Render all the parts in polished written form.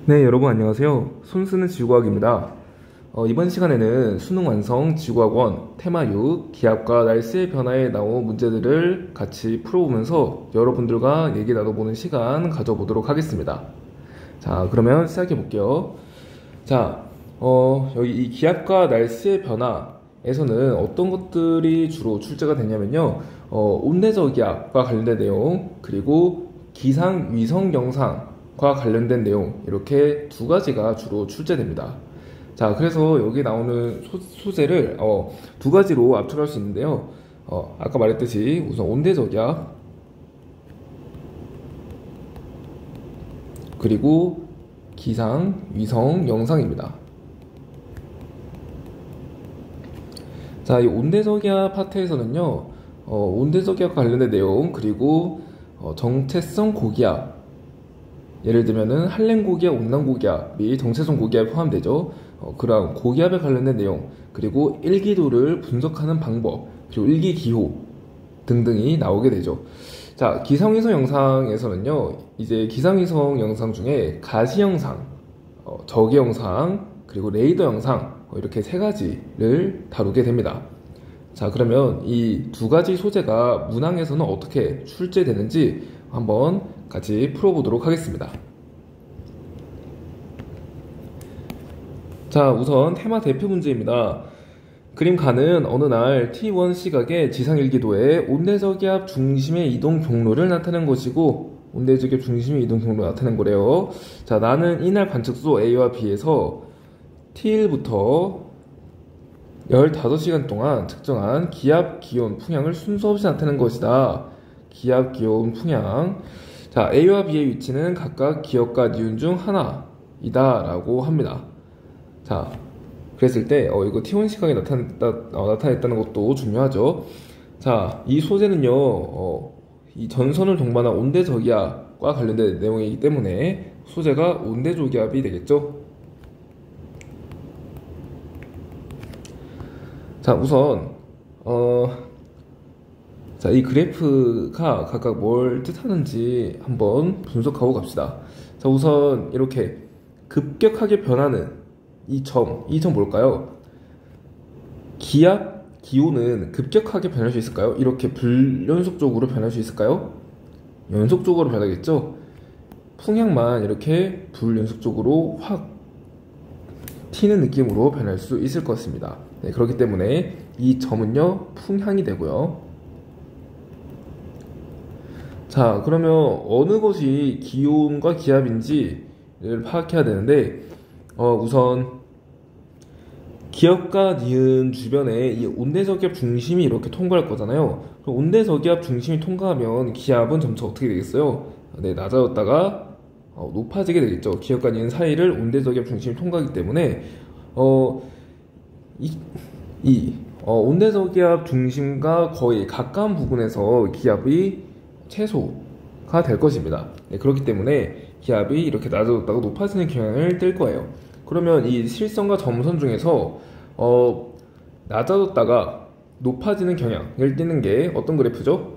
네, 여러분 안녕하세요. 손쓰는 지구과학입니다. 이번 시간에는 수능 완성 지구학원 테마 6 기압과 날씨의 변화에 나온 문제들을 같이 풀어보면서 여러분들과 얘기 나눠보는 시간 가져보도록 하겠습니다. 자, 그러면 시작해 볼게요. 자, 여기 이 기압과 날씨의 변화에서는 어떤 것들이 주로 출제가 됐냐면요. 온대저기압과 관련된 내용, 그리고 기상 위성 영상과 관련된 내용, 이렇게 두 가지가 주로 출제됩니다. 자, 그래서 여기 나오는 소재를 두 가지로 압축할 수 있는데요. 아까 말했듯이 우선 온대저기압, 그리고 기상 위성 영상입니다. 자, 이 온대저기압 파트에서는요, 온대저기압과 관련된 내용, 그리고 정체성 고기압, 예를 들면은 한랭 고기압, 온난 고기압이 정체성 고기압에 포함되죠. 그런 고기압에 관련된 내용, 그리고 일기도를 분석하는 방법, 그리고 일기기호 등등이 나오게 되죠. 자, 기상위성 영상에서는요, 이제 기상위성 영상 중에 가시 영상, 저기 영상, 그리고 레이더 영상, 이렇게 세 가지를 다루게 됩니다. 자, 그러면 이 두 가지 소재가 문항에서는 어떻게 출제되는지 한번 같이 풀어보도록 하겠습니다. 자, 우선 테마 대표 문제입니다. 그림 가는 어느 날 T1 시각의 지상일기도에 온대저기압 중심의 이동 경로를 나타낸 것이고, 온대저기압 중심의 이동 경로를 나타낸 거래요. 자, 나는 이날 관측소 A와 B에서 T1부터 15시간 동안 측정한 기압, 기온, 풍향을 순서 없이 나타낸 것이다. 기압, 기온, 풍향. 자, A와 B의 위치는 각각 기역과 니은 중 하나이다 라고 합니다. 자, 그랬을 때 이거 T1 시각에 나타냈다는 것도 중요하죠. 자, 이 소재는요, 이 전선을 동반한 온대저기압과 관련된 내용이기 때문에 소재가 온대저기압이 되겠죠. 자, 우선 자, 이 그래프가 각각 뭘 뜻하는지 한번 분석하고 갑시다. 자, 우선 이렇게 급격하게 변하는 이 점 뭘까요? 기압, 기온은 급격하게 변할 수 있을까요? 이렇게 불연속적으로 변할 수 있을까요? 연속적으로 변하겠죠? 풍향만 이렇게 불연속적으로 확 튀는 느낌으로 변할 수 있을 것 같습니다. 네, 그렇기 때문에 이 점은요, 풍향이 되고요. 자, 그러면 어느 것이 기온과 기압인지를 파악해야 되는데, 우선 기역과 니은 주변에 이 온대저기압 중심이 이렇게 통과할 거잖아요. 그럼 온대저기압 중심이 통과하면 기압은 점차 어떻게 되겠어요? 네, 낮아졌다가 높아지게 되겠죠. 기역과 니은 사이를 온대저기압 중심이 통과하기 때문에 온대저기압 중심과 거의 가까운 부분에서 기압이 최소가 될 것입니다. 네, 그렇기 때문에 기압이 이렇게 낮아졌다가 높아지는 경향을 띨 거예요. 그러면 이 실선과 점선 중에서 낮아졌다가 높아지는 경향을 띠는 게 어떤 그래프죠?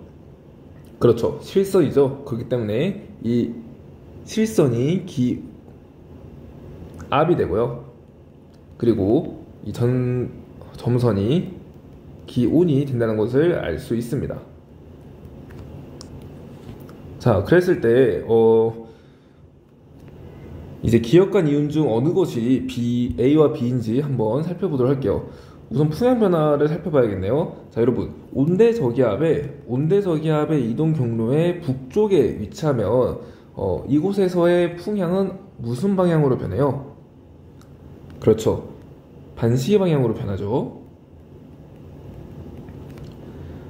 그렇죠, 실선이죠. 그렇기 때문에 이 실선이 기압이 되고요. 그리고 이 점선이 기온이 된다는 것을 알 수 있습니다. 자, 그랬을 때 이제 기역과 니은 중 어느 것이 A와 B인지 한번 살펴보도록 할게요. 우선 풍향 변화를 살펴봐야겠네요. 자, 여러분, 온대저기압의 이동 경로의 북쪽에 위치하면 이곳에서의 풍향은 무슨 방향으로 변해요? 그렇죠, 반시계 방향으로 변하죠.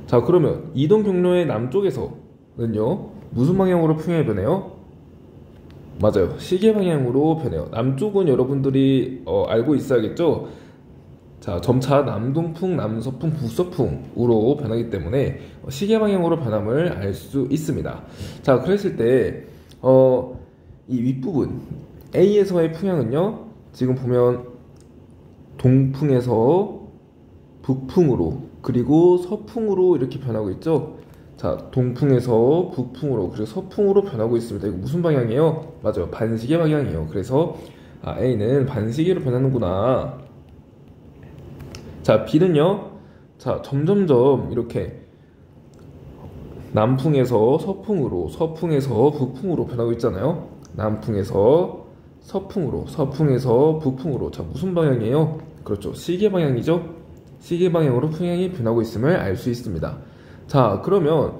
자, 그러면 이동 경로의 남쪽에서는요, 무슨 방향으로 풍향이 변해요? 맞아요, 시계 방향으로 변해요. 남쪽은 여러분들이 알고 있어야겠죠. 자, 점차 남동풍, 남서풍, 북서풍으로 변하기 때문에 시계 방향으로 변함을 알 수 있습니다. 자, 그랬을 때 이 윗부분 A에서의 풍향은요, 지금 보면 동풍에서 북풍으로, 그리고 서풍으로 이렇게 변하고 있죠. 자, 동풍에서 북풍으로 그리고 서풍으로 변하고 있습니다. 이거 무슨 방향이에요? 맞아요. 반시계 방향이에요. 그래서 A는 반시계로 변하는구나. 자, B는요. 자, 점점점 이렇게 남풍에서 서풍으로, 서풍에서 북풍으로 변하고 있잖아요. 남풍에서 서풍으로, 서풍에서 북풍으로. 자, 무슨 방향이에요? 그렇죠. 시계 방향이죠. 시계 방향으로 풍향이 변하고 있음을 알 수 있습니다. 자, 그러면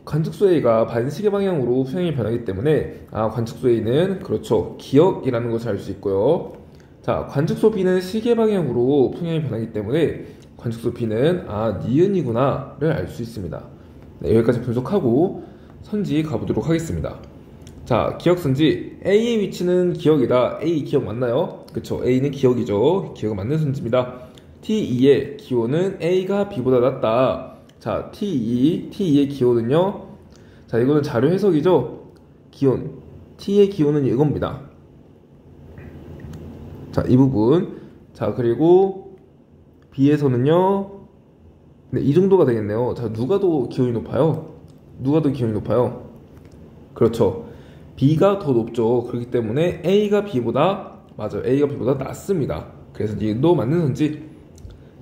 관측소 A가 반시계 방향으로 풍향이 변하기 때문에 관측소 A는 그렇죠. 기역이라는 것을 알 수 있고요. 자, 관측소 B는 시계 방향으로 풍향이 변하기 때문에 관측소 B는 니은이구나를 알 수 있습니다. 네, 여기까지 분석하고 선지 가보도록 하겠습니다. 자, 기역선지 A의 위치는 기역이다. A 기역 맞나요? 그쵸, A는 기역이죠. 기역은 맞는 선지입니다. T2의 기호는 A가 B보다 낮다. 자, T2의 기호는요. 자, 이거는 자료 해석이죠. 기온 T의 기호는 이겁니다. 자, 이 부분. 자, 그리고 B에서는요. 네, 이 정도가 되겠네요. 자, 누가 더 기온이 높아요? 누가 더 기온이 높아요? 그렇죠. B가 더 높죠. 그렇기 때문에 A가 B보다, 맞아요. A가 B보다 낮습니다. 그래서 니은도 맞는 선지.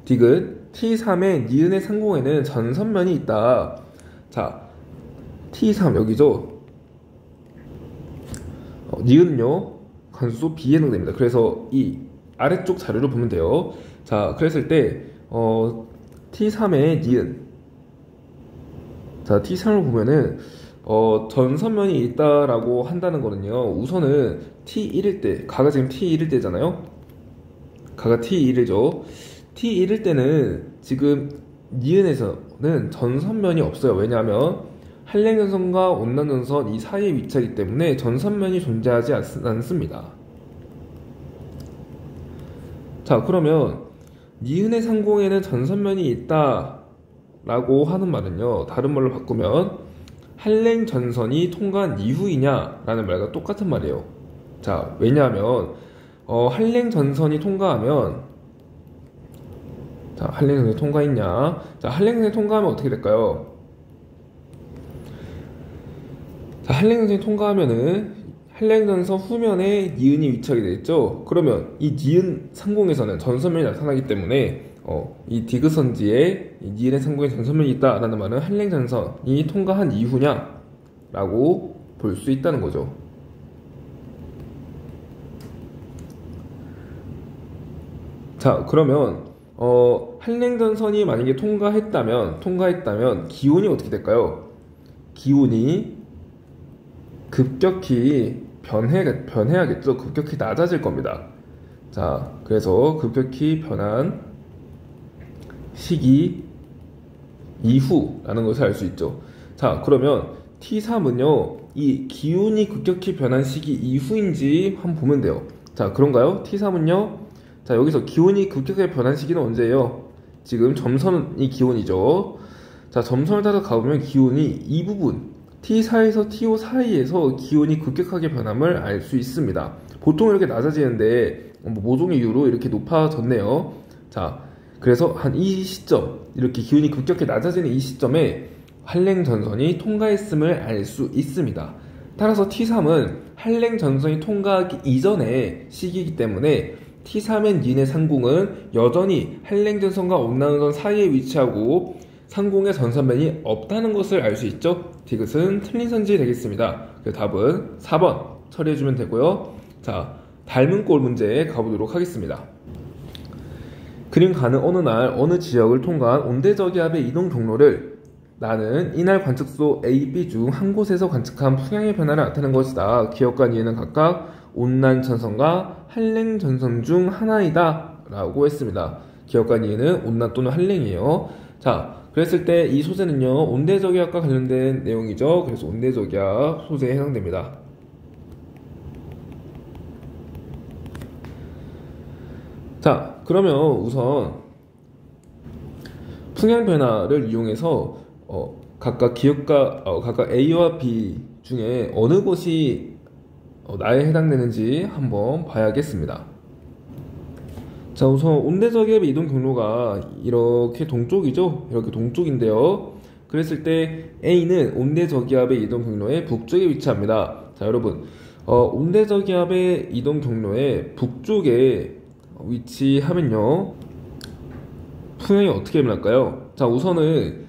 디귿 T3의 니은의 상공에는 전선면이 있다. 자, T3 여기죠. 니은은요. 관수소 B에 해당됩니다. 그래서 이 아래쪽 자료를 보면 돼요. 자, 그랬을 때 T3의 니은. 자, T3을 보면은 전선면이 있다라고 한다는 거는요. 우선은 T1일 때, 가가 지금 T1일 때잖아요. 가가 T1이죠. T1일 때는 지금 니은에서는 전선면이 없어요. 왜냐하면 한랭전선과 온난전선 이 사이에 위치하기 때문에 전선면이 존재하지 않습니다. 자, 그러면 니은의 상공에는 전선면이 있다 라고 하는 말은요, 다른 말로 바꾸면 한랭전선이 통과한 이후이냐 라는 말과 똑같은 말이에요. 자, 왜냐하면 한랭전선이 통과하면, 자, 한랭전선이 통과했냐. 자, 한랭전선이 통과하면 어떻게 될까요? 자, 한랭전선이 통과하면은 한랭전선 후면에 니은이 위치하게 되겠죠. 그러면 이 니은 상공에서는 전선면이 나타나기 때문에 이 디귿선지에 이 니은의 상공에 전선면이 있다라는 말은 한랭전선이 통과한 이후냐 라고 볼 수 있다는 거죠. 자, 그러면 한랭전선이 만약에 통과했다면 기온이 어떻게 될까요? 기온이 급격히 변해야겠죠. 급격히 낮아질 겁니다. 자, 그래서 급격히 변한 시기 이후라는 것을 알 수 있죠. 자, 그러면 T3은요, 이 기온이 급격히 변한 시기 이후인지 한번 보면 돼요. 자, 그런가요? T3은요, 자, 여기서 기온이 급격하게 변한 시기는 언제예요? 지금 점선이 기온이죠. 자, 점선을 따라 가보면 기온이 이 부분 T4에서 T5 사이에서 기온이 급격하게 변함을 알 수 있습니다. 보통 이렇게 낮아지는데 모종의 이유로 이렇게 높아졌네요. 자, 그래서 한 이 시점, 이렇게 기온이 급격히 낮아지는 이 시점에 한랭전선이 통과했음을 알 수 있습니다. 따라서 T3은 한랭전선이 통과하기 이전의 시기이기 때문에 T3의 니은의 상공은 여전히 한랭전선과 온난전선 사이에 위치하고 상공에 전선면이 없다는 것을 알 수 있죠. 디귿은 틀린 선지 되겠습니다. 그 답은 4번 처리해주면 되고요. 자, 닮은 꼴 문제 가보도록 하겠습니다. 그림 가는 어느 날 어느 지역을 통과한 온대저기압의 이동 경로를 나는 이날 관측소 A, B 중 한 곳에서 관측한 풍향의 변화를 나타낸 것이다. 기역과 니은은 각각 온난전선과 한랭전선 중 하나이다 라고 했습니다. 기역과 니은은 온난 또는 한랭이에요. 자, 그랬을 때 이 소재는요, 온대저기압과 관련된 내용이죠. 그래서 온대저기압 소재에 해당됩니다. 자, 그러면 우선 풍향 변화를 이용해서 각각 기역과 각각 A와 B 중에 어느 곳이 나에 해당되는지 한번 봐야겠습니다. 자, 우선 온대저기압의 이동 경로가 이렇게 동쪽이죠. 이렇게 동쪽인데요. 그랬을 때 A는 온대저기압의 이동 경로의 북쪽에 위치합니다. 자, 여러분, 온대저기압의 이동 경로의 북쪽에 위치하면요, 풍향이 어떻게 변할까요? 자, 우선은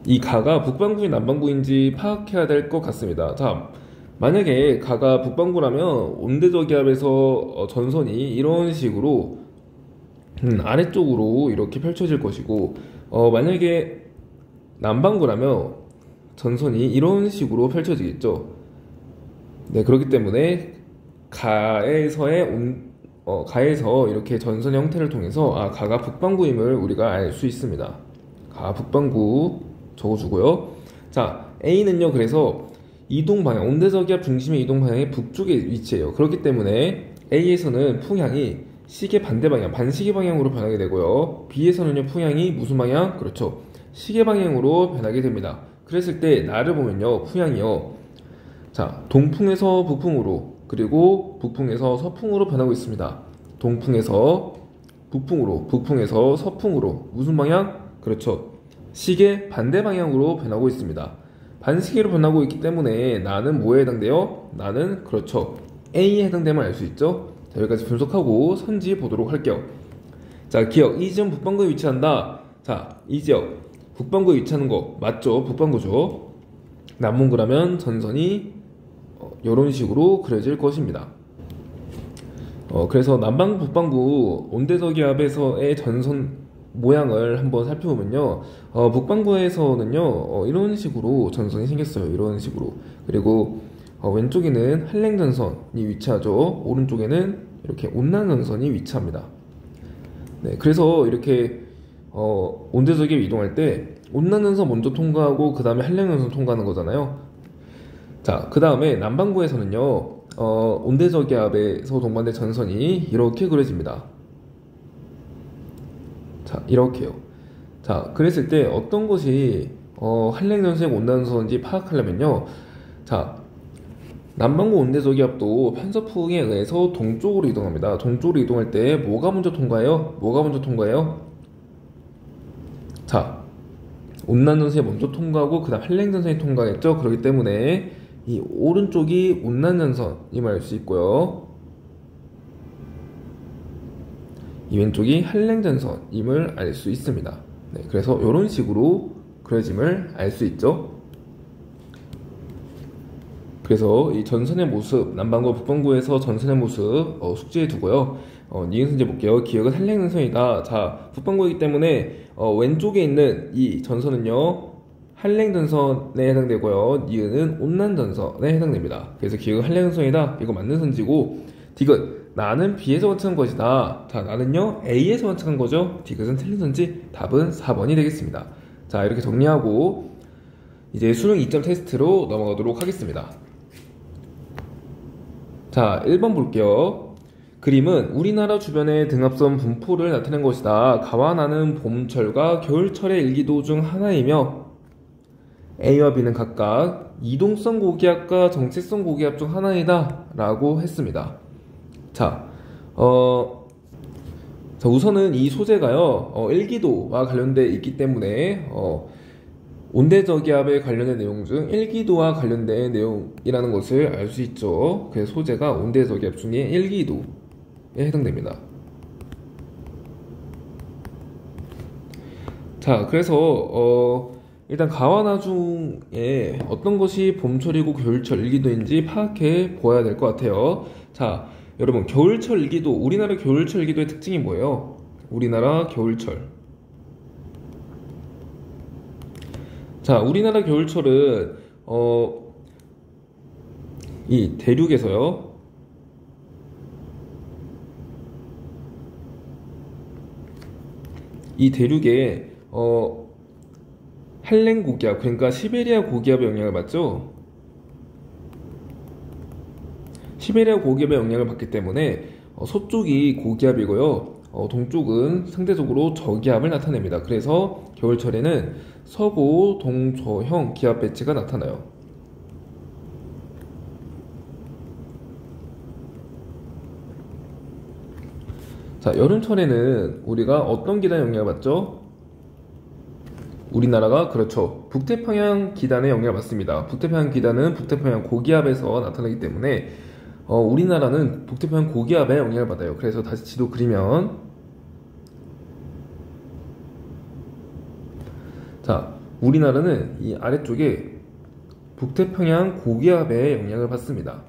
이 가가 북반구인지 남반구인지 파악해야 될 것 같습니다. 자, 만약에 가가 북반구라면 온대저기압에서 전선이 이런 식으로 아래쪽으로 이렇게 펼쳐질 것이고, 만약에 남반구라면 전선이 이런 식으로 펼쳐지겠죠. 네, 그렇기 때문에 가에서 이렇게 전선 형태를 통해서 가가 북반구임을 우리가 알 수 있습니다. 가 북반구 적어주고요. 자, A는요, 그래서 이동 방향, 온대저기압 중심의 이동 방향의 북쪽에 위치해요. 그렇기 때문에 A에서는 풍향이 시계 반대 방향, 반시계 방향으로 변하게 되고요. B에서는요, 풍향이 무슨 방향? 그렇죠, 시계 방향으로 변하게 됩니다. 그랬을 때 나를 보면요, 풍향이요, 자, 동풍에서 북풍으로, 그리고 북풍에서 서풍으로 변하고 있습니다. 동풍에서 북풍으로, 북풍에서 서풍으로. 무슨 방향? 그렇죠, 시계 반대 방향으로 변하고 있습니다. 반시계로 변하고 있기 때문에 나는 뭐에 해당돼요? 나는, 그렇죠, A에 해당됨을 알 수 있죠. 자, 여기까지 분석하고 선지 보도록 할게요. 자, 기억, 이 지점 북반구에 위치한다. 자, 이 지역 북반구에 위치하는 거 맞죠? 북반구죠. 남문구라면 전선이 이런 식으로 그려질 것입니다. 그래서 남반구, 북반구 온대저기압에서의 전선 모양을 한번 살펴보면요, 북반구에서는요, 이런 식으로 전선이 생겼어요. 이런 식으로. 그리고 왼쪽에는 한랭전선이 위치하죠. 오른쪽에는 이렇게 온난전선이 위치합니다. 네, 그래서 이렇게 온대저기압 이동할 때 온난전선 먼저 통과하고 그 다음에 한랭전선 통과하는 거잖아요. 자, 그 다음에 남반구에서는요, 온대저기압에서 동반된 전선이 이렇게 그려집니다. 자, 이렇게요. 자, 그랬을 때 어떤 것이 한랭전선이고 온난전선인지 파악하려면요, 자, 남반구 온대저기압도 편서풍에 의해서 동쪽으로 이동합니다. 동쪽으로 이동할 때 뭐가 먼저 통과해요? 뭐가 먼저 통과해요? 자, 온난전선이 먼저 통과하고 그 다음 한랭전선이 통과하겠죠. 그렇기 때문에 이 오른쪽이 온난전선임을 알 수 있고요, 이 왼쪽이 한랭전선임을 알 수 있습니다. 네, 그래서 이런 식으로 그려짐을 알 수 있죠. 그래서 이 전선의 모습, 남반구 북반구에서 전선의 모습 숙지해 두고요. 니은 문제 볼게요. 기억은 한랭전선이다. 자, 북반구이기 때문에 왼쪽에 있는 이 전선은요, 한랭전선에 해당되고요, 니은은 온난전선에 해당됩니다. 그래서 기억은 한랭전선이다. 이거 맞는 선지고, 디귿, 나는 B에서 관측한 것이다. 자, 나는요, A에서 관측한 거죠. 디귿은 틀린 선지. 답은 4번이 되겠습니다. 자, 이렇게 정리하고 이제 수능 2점 테스트로 넘어가도록 하겠습니다. 자, 1번 볼게요. 그림은 우리나라 주변의 등압선 분포를 나타낸 것이다. 가와 나는 봄철과 겨울철의 일기도 중 하나이며 A와 B는 각각 이동성 고기압과 정체성 고기압 중 하나이다 라고 했습니다. 자, 우선은 이 소재가요, 일기도와 관련돼 있기 때문에 온대저기압에 관련된 내용 중 일기도와 관련된 내용이라는 것을 알 수 있죠. 그래서 소재가 온대저기압 중에 일기도에 해당됩니다. 자, 그래서 일단 가와 나 중에 어떤 것이 봄철이고 겨울철 일기도인지 파악해 보아야 될 것 같아요. 자, 여러분, 겨울철 일기도, 우리나라 겨울철 일기도의 특징이 뭐예요? 우리나라 겨울철. 자, 우리나라 겨울철은 이 대륙에서요, 이 대륙에 한랭 고기압, 그러니까 시베리아 고기압의 영향을 받죠. 시베리아 고기압의 영향을 받기 때문에 서쪽이 고기압이고요, 동쪽은 상대적으로 저기압을 나타냅니다. 그래서 겨울철에는 서고 동저형 기압 배치가 나타나요. 자, 여름철에는 우리가 어떤 기단의 영향을 받죠? 우리나라가 그렇죠. 북태평양 기단의 영향을 받습니다. 북태평양 기단은 북태평양 고기압에서 나타나기 때문에 우리나라는 북태평양 고기압에 영향을 받아요. 그래서 다시 지도 그리면 자, 우리나라는 이 아래쪽에 북태평양 고기압에 영향을 받습니다.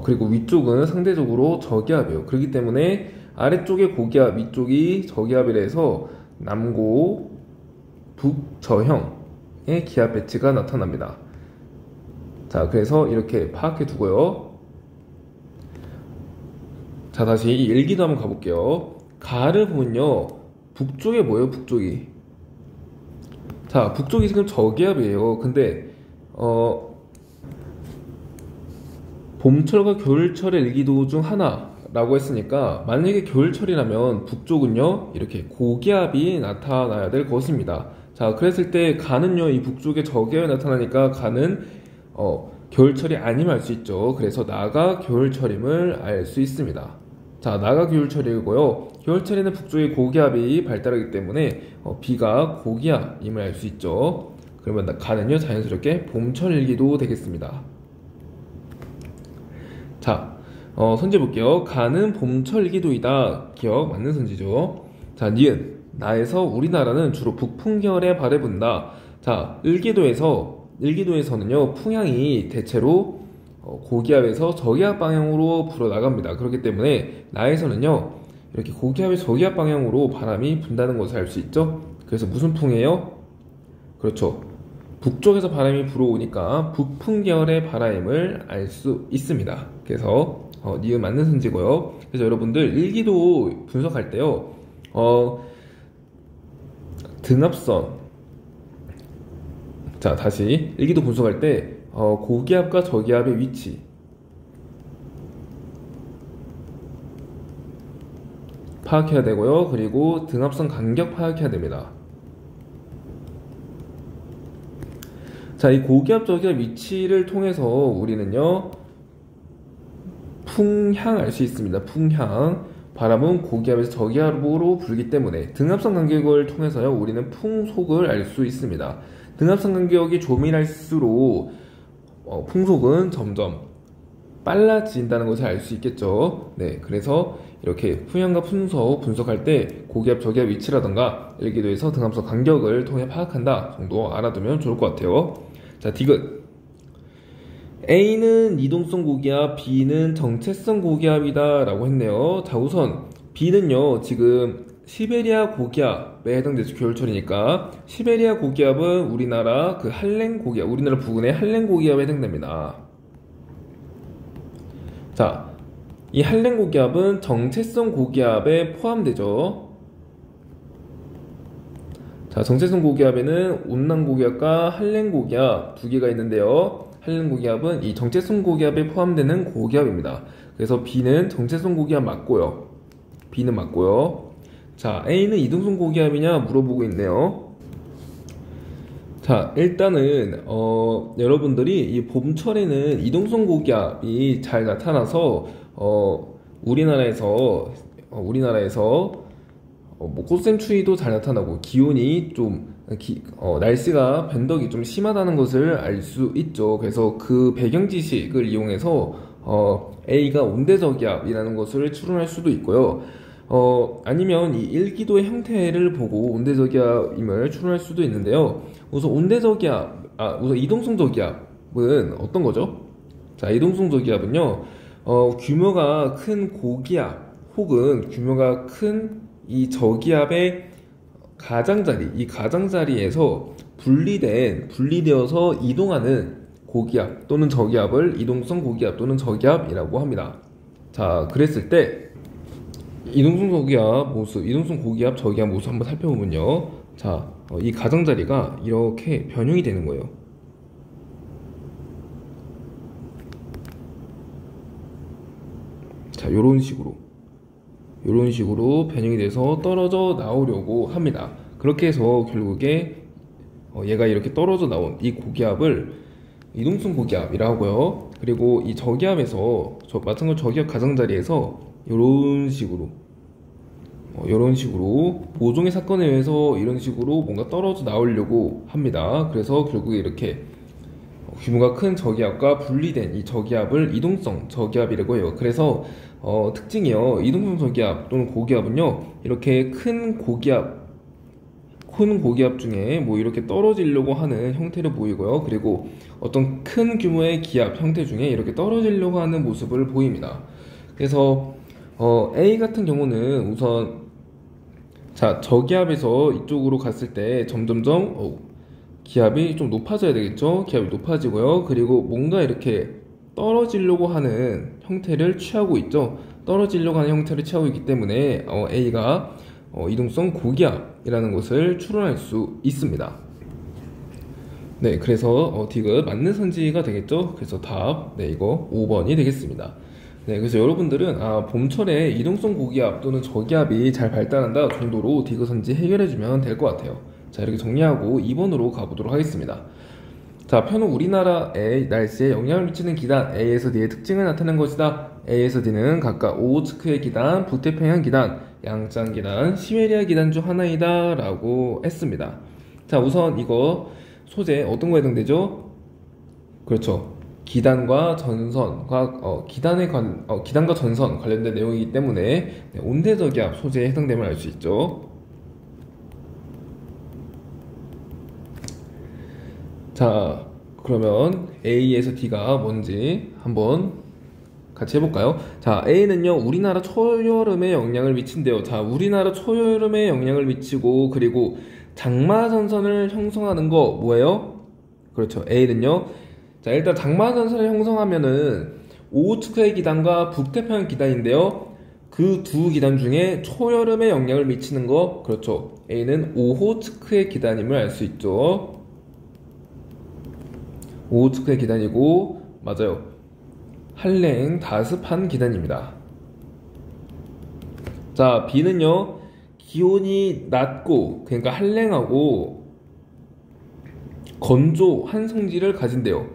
그리고 위쪽은 상대적으로 저기압이에요. 그렇기 때문에 아래쪽에 고기압, 위쪽이 저기압이라 해서 남고 북저형의 기압 배치가 나타납니다. 자, 그래서 이렇게 파악해 두고요. 자, 다시 이 일기도 한번 가볼게요. 가를 보면요, 북쪽에 뭐예요? 북쪽이. 자, 북쪽이 지금 저기압이에요. 근데 봄철과 겨울철의 일기도 중 하나라고 했으니까, 만약에 겨울철이라면 북쪽은요 이렇게 고기압이 나타나야 될 것입니다. 자, 그랬을 때 가는요, 이 북쪽에 저기압이 나타나니까 가는 겨울철이 아님을 알 수 있죠. 그래서 나가 겨울철임을 알 수 있습니다. 자, 나가 겨울철이고요. 겨울철에는 북쪽에 고기압이 발달하기 때문에 비가 고기압임을 알 수 있죠. 그러면 가는요 자연스럽게 봄철 일기도 되겠습니다. 자, 선지 볼게요. 가는 봄철 일기도이다. 기억 맞는 선지죠. 자, 니은 나에서 우리나라는 주로 북풍결에 발에 분다. 자, 일기도에서는요 풍향이 대체로 고기압에서 저기압 방향으로 불어나갑니다. 그렇기 때문에 나에서는요 이렇게 고기압에서 저기압 방향으로 바람이 분다는 것을 알 수 있죠. 그래서 무슨 풍이에요? 그렇죠, 북쪽에서 바람이 불어오니까 북풍계열의 바람임을 알 수 있습니다. 그래서 니은 맞는 선지고요. 그래서 여러분들 일기도 분석할 때요, 등압선, 자, 다시 일기도 분석할 때 고기압과 저기압의 위치, 파악해야 되고요. 그리고 등압선 간격 파악해야 됩니다. 자, 이 고기압 저기압 위치를 통해서 우리는요 풍향 알 수 있습니다. 풍향, 바람은 고기압에서 저기압으로 불기 때문에 등압선 간격을 통해서요 우리는 풍속을 알 수 있습니다. 등압선 간격이 조밀할수록 풍속은 점점 빨라진다는 것을 알 수 있겠죠. 네, 그래서 이렇게 풍향과 풍속 분석할 때 고기압 저기압 위치라던가 일기도에서 등압선 간격을 통해 파악한다 정도 알아두면 좋을 것 같아요. 자, 디귿. A는 이동성 고기압, B는 정체성 고기압이다 라고 했네요. 자, 우선 B는요 지금 시베리아 고기압에 해당되죠. 겨울철이니까. 시베리아 고기압은 우리나라 그 한랭 고기압, 우리나라 부근의 한랭 고기압에 해당됩니다. 자, 이 한랭 고기압은 정체성 고기압에 포함되죠. 자, 정체성 고기압에는 온난 고기압과 한랭 고기압 두 개가 있는데요. 한랭 고기압은 이 정체성 고기압에 포함되는 고기압입니다. 그래서 B는 정체성 고기압 맞고요. B는 맞고요. 자, A는 이동성 고기압이냐 물어보고 있네요. 자, 일단은 여러분들이 이 봄철에는 이동성 고기압이 잘 나타나서 우리나라에서 뭐 꽃샘추위도 잘 나타나고 기온이 좀 날씨가 변덕이 좀 심하다는 것을 알 수 있죠. 그래서 그 배경 지식을 이용해서 A가 온대저기압이라는 것을 추론할 수도 있고요. 아니면 이 일기도의 형태를 보고 온대저기압임을 추론할 수도 있는데요. 우선 우선 이동성 저기압은 어떤 거죠? 자, 이동성 저기압은요, 규모가 큰 고기압 혹은 규모가 큰 이 저기압의 가장자리, 이 가장자리에서 분리되어서 이동하는 고기압 또는 저기압을 이동성 고기압 또는 저기압이라고 합니다. 자, 그랬을 때 이동성 저기압 모습, 이동성 고기압, 저기압 모습 한번 살펴보면요. 자, 이 가장자리가 이렇게 변형이 되는 거예요. 자, 요런 식으로 변형이 돼서 떨어져 나오려고 합니다. 그렇게 해서 결국에 얘가 이렇게 떨어져 나온 이 고기압을 이동성 고기압이라고 하고요. 그리고 이 저기압에서 마찬가지로 저기압 가장자리에서 이런 식으로 모종의 사건에 의해서 이런 식으로 뭔가 떨어져 나오려고 합니다. 그래서 결국에 이렇게 규모가 큰 저기압과 분리된 이 저기압을 이동성 저기압이라고 해요. 그래서 특징이요. 이동성 저기압 또는 고기압은요. 이렇게 큰 고기압 중에 뭐 이렇게 떨어지려고 하는 형태를 보이고요. 그리고 어떤 큰 규모의 기압 형태 중에 이렇게 떨어지려고 하는 모습을 보입니다. 그래서 A 같은 경우는 우선 자 저기압에서 이쪽으로 갔을 때 점점점 기압이 좀 높아져야 되겠죠. 기압이 높아지고요. 그리고 뭔가 이렇게 떨어지려고 하는 형태를 취하고 있죠. 떨어지려고 하는 형태를 취하고 있기 때문에 A가 이동성 고기압이라는 것을 추론할 수 있습니다. 네, 그래서 디귿 맞는 선지가 되겠죠. 그래서 답, 네, 이거 5번이 되겠습니다. 네, 그래서 여러분들은 봄철에 이동성 고기압 또는 저기압이 잘 발달한다 정도로 디귿 선지 해결해주면 될 것 같아요. 자, 이렇게 정리하고 2번으로 가보도록 하겠습니다. 자, 표는 우리나라의 날씨에 영향을 미치는 기단 A에서 D의 특징을 나타낸 것이다. A에서 D는 각각 오호츠크의 기단, 북태평양 기단, 양짱 기단, 시베리아 기단 중 하나이다 라고 했습니다. 자, 우선 이거 소재 어떤 거에 해당되죠? 그렇죠. 기단과 전선과 기단과 전선 관련된 내용이기 때문에 온대저기압 소재에 해당됨을 알 수 있죠. 자, 그러면 A에서 D가 뭔지 한번 같이 해볼까요? 자, A는요, 우리나라 초여름에 영향을 미친대요. 자, 우리나라 초여름에 영향을 미치고, 그리고 장마전선을 형성하는 거 뭐예요? 그렇죠. A는요, 자, 일단 장마전선을 형성하면은 오호츠크의 기단과 북태평양 기단인데요. 그 두 기단 중에 초여름에 영향을 미치는 거, 그렇죠. A는 오호츠크의 기단임을 알 수 있죠. 오호츠크의 기단이고, 맞아요. 한랭 다습한 기단입니다. 자, B는요, 기온이 낮고, 그러니까 한랭하고 건조한 성질을 가진대요.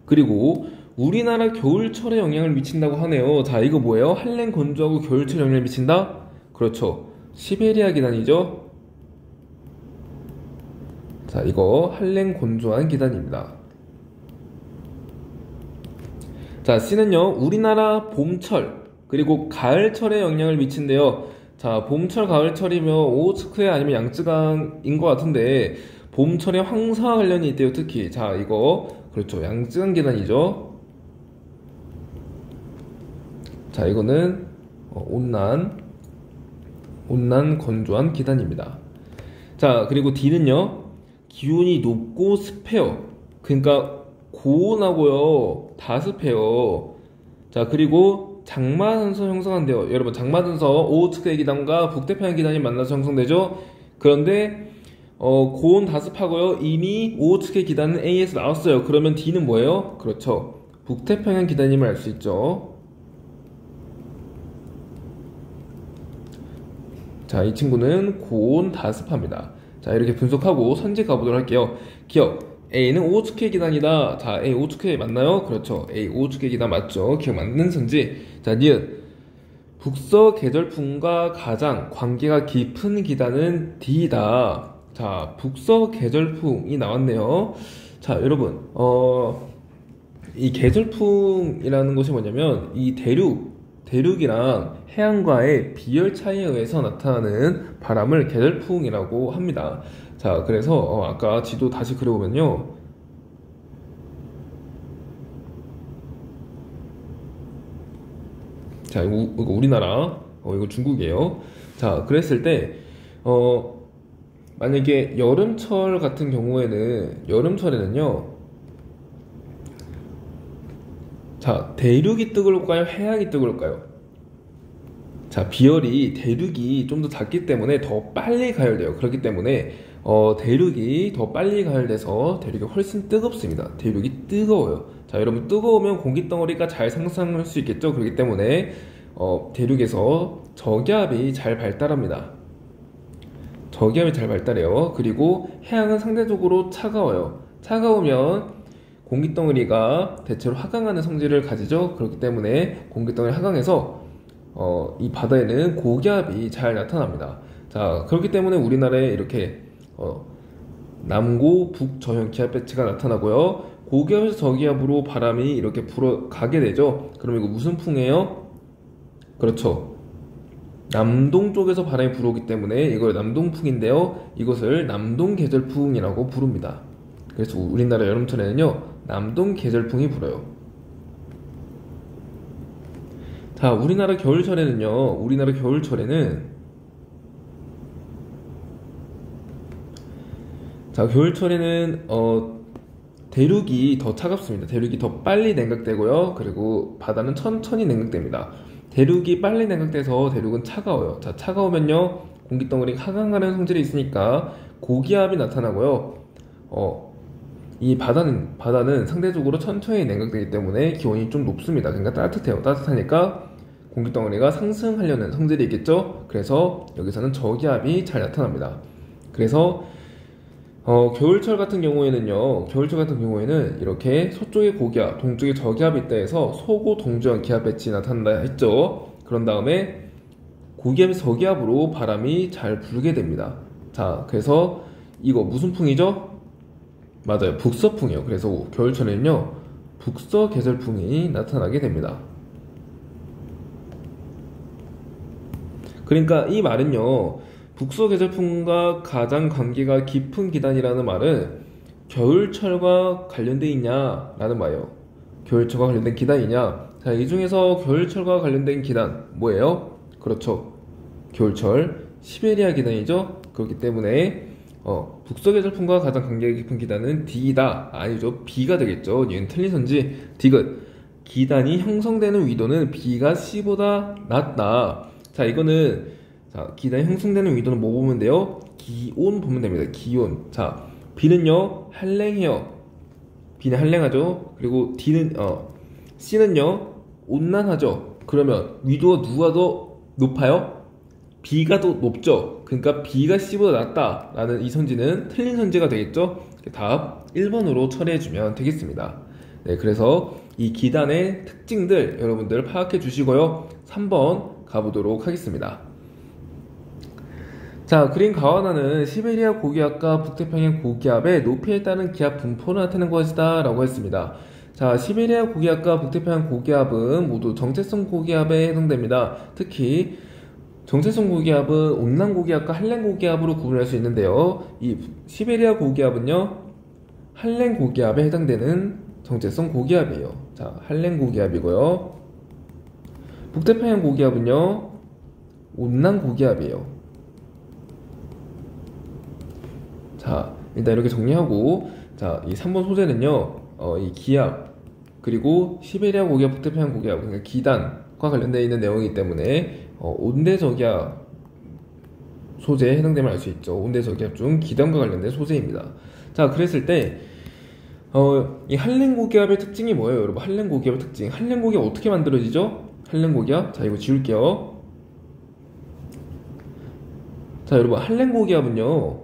그리고 우리나라 겨울철에 영향을 미친다고 하네요. 자, 이거 뭐예요? 한랭 건조하고 겨울철에 영향을 미친다? 그렇죠. 시베리아 기단이죠. 자, 이거 한랭 건조한 기단입니다. 자, C는요, 우리나라 봄철 그리고 가을철에 영향을 미친대요. 자, 봄철 가을철이면 오호츠크해 아니면 양쯔강인 것 같은데 봄철에 황사와 관련이 있대요. 특히 자, 이거 그렇죠. 양쯔강 계단이죠. 자, 이거는 온난 건조한 기단입니다. 자, 그리고 D는요, 기온이 높고 습해요. 그러니까 고온하고요, 다습해요. 자, 그리고 장마전선 형성한대요. 여러분, 장마전선 오호츠크의 기단과 북태평양 기단이 만나서 형성되죠. 그런데 고온 다습하고요. 이미 오호츠크의 기단은 A에서 나왔어요. 그러면 D는 뭐예요? 그렇죠. 북태평양 기단임을 알 수 있죠. 자, 이 친구는 고온 다습합니다. 자, 이렇게 분석하고 선지 가보도록 할게요. 기억. A는 오호츠크의 기단이다. 자, A 오호츠크의 맞나요? 그렇죠. A 오호츠크의 기단 맞죠. 기억 맞는 선지. 자, 니은. 북서 계절풍과 가장 관계가 깊은 기단은 D다. 자, 북서 계절풍이 나왔네요. 자, 여러분, 이 계절풍이라는 것이 뭐냐면 이 대륙이랑 해안과의 비열 차이에 의해서 나타나는 바람을 계절풍이라고 합니다. 자, 그래서 아까 지도 다시 그려보면요. 자, 이거 우리나라, 이거 중국이에요. 자, 그랬을 때 만약에 여름철에는요. 자, 대륙이 뜨거울까요? 해양이 뜨거울까요? 자, 비열이 대륙이 좀 더 작기 때문에 더 빨리 가열돼요. 그렇기 때문에 대륙이 더 빨리 가열돼서 대륙이 훨씬 뜨겁습니다. 대륙이 뜨거워요. 자, 여러분, 뜨거우면 공기덩어리가 잘 상승할 수 있겠죠. 그렇기 때문에 대륙에서 저기압이 잘 발달합니다. 저기압이 잘 발달해요. 그리고 해양은 상대적으로 차가워요. 차가우면 공기덩어리가 대체로 하강하는 성질을 가지죠. 그렇기 때문에 공기덩어리 하강해서 이 바다에는 고기압이 잘 나타납니다. 자, 그렇기 때문에 우리나라에 이렇게 남고 북저형 기압 배치가 나타나고요. 고기압에서 저기압으로 바람이 이렇게 불어가게 되죠. 그럼 이거 무슨 풍이에요? 그렇죠. 남동 쪽에서 바람이 불어오기 때문에 이걸 남동풍인데요. 이것을 남동계절풍이라고 부릅니다. 그래서 우리나라 여름철에는요, 남동계절풍이 불어요. 자, 우리나라 겨울철에는요, 겨울철에는 대륙이 더 차갑습니다. 대륙이 더 빨리 냉각되고요. 그리고 바다는 천천히 냉각됩니다. 대륙이 빨리 냉각돼서 대륙은 차가워요. 자, 차가우면요, 공기덩어리가 하강하는 성질이 있으니까 고기압이 나타나고요. 이 바다는 상대적으로 천천히 냉각되기 때문에 기온이 좀 높습니다. 그러니까 따뜻해요. 따뜻하니까 공기덩어리가 상승하려는 성질이 있겠죠. 그래서 여기서는 저기압이 잘 나타납니다. 그래서 겨울철 같은 경우에는 이렇게 서쪽에 고기압, 동쪽에 저기압이 있다 해서 서고 동저형 기압 배치 나타난다 했죠. 그런 다음에 고기압에서 저기압으로 바람이 잘 불게 됩니다. 자, 그래서 이거 무슨 풍이죠? 맞아요, 북서풍이요. 그래서 겨울철에는요, 북서 계절풍이 나타나게 됩니다. 그러니까 이 말은요, 북서 계절풍과 가장 관계가 깊은 기단이라는 말은 겨울철과 관련돼 있냐라는 말이에요. 겨울철과 관련된 기단이냐? 자, 이 중에서 겨울철과 관련된 기단 뭐예요? 그렇죠, 겨울철 시베리아 기단이죠. 그렇기 때문에 북서 계절풍과 가장 관계가 깊은 기단은 D다. 아니죠, B가 되겠죠. 얘는 틀린 선지. 디귿. 기단이 형성되는 위도는 B가 C보다 낮다. 자, 이거는 기단이 형성되는 위도는 뭐 보면 돼요? 기온 보면 됩니다. 기온. 자, B는요, 한랭해요. B는 한랭하죠. 그리고 C는요, 온난하죠. 그러면 위도가 누가 더 높아요? B가 더 높죠. 그러니까 B가 C보다 낫다 라는 이 선지는 틀린 선지가 되겠죠. 답 1번으로 처리해주면 되겠습니다. 네, 그래서 이 기단의 특징들 여러분들 파악해 주시고요. 3번 가보도록 하겠습니다. 자, 그림 가와나는 시베리아 고기압과 북태평양 고기압의 높이에 따른 기압 분포를 나타내는 것이다 라고 했습니다. 자, 시베리아 고기압과 북태평양 고기압은 모두 정체성 고기압에 해당됩니다. 특히 정체성 고기압은 온난 고기압과 한랭 고기압으로 구분할 수 있는데요. 이 시베리아 고기압은요, 한랭 고기압에 해당되는 정체성 고기압이에요. 자, 한랭 고기압이고요. 북태평양 고기압은요, 온난 고기압이에요. 자, 일단 이렇게 정리하고, 자, 이 3번 소재는요, 이 기압, 그리고 시베리아 고기압, 북태평양 고기압, 그러니까 기단과 관련되어 있는 내용이기 때문에 온대저기압 소재에 해당되면 알 수 있죠. 온대저기압 중 기단과 관련된 소재입니다. 자, 그랬을 때 이 한랭 고기압의 특징이 뭐예요, 여러분? 한랭 고기압의 특징. 한랭 고기압 어떻게 만들어지죠? 한랭 고기압. 자, 이거 지울게요. 자, 여러분, 한랭 고기압은요,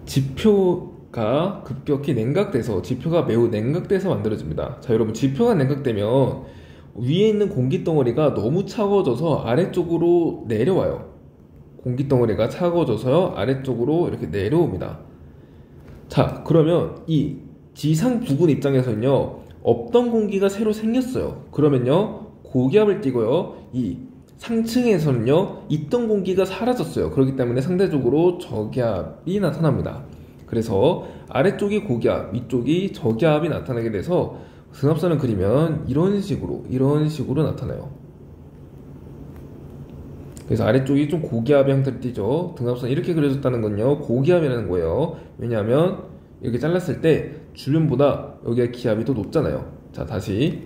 지표가 급격히 냉각돼서, 지표가 매우 냉각돼서 만들어집니다. 자, 여러분, 지표가 냉각되면 위에 있는 공기덩어리가 너무 차가워져서 아래쪽으로 내려와요. 공기덩어리가 차가워져서요, 아래쪽으로 이렇게 내려옵니다. 자, 그러면 이 지상 부근 입장에서는요, 없던 공기가 새로 생겼어요. 그러면요, 고기압을 띠고요, 이 상층에서는요, 있던 공기가 사라졌어요. 그렇기 때문에 상대적으로 저기압이 나타납니다. 그래서 아래쪽이 고기압, 위쪽이 저기압이 나타나게 돼서 등압선을 그리면 이런 식으로 나타나요. 그래서 아래쪽이 좀 고기압의 형태를 띠죠. 등압선 이렇게 그려졌다는 건요, 고기압이라는 거예요. 왜냐하면 이렇게 잘랐을 때 주변보다 여기가 기압이 더 높잖아요. 자, 다시.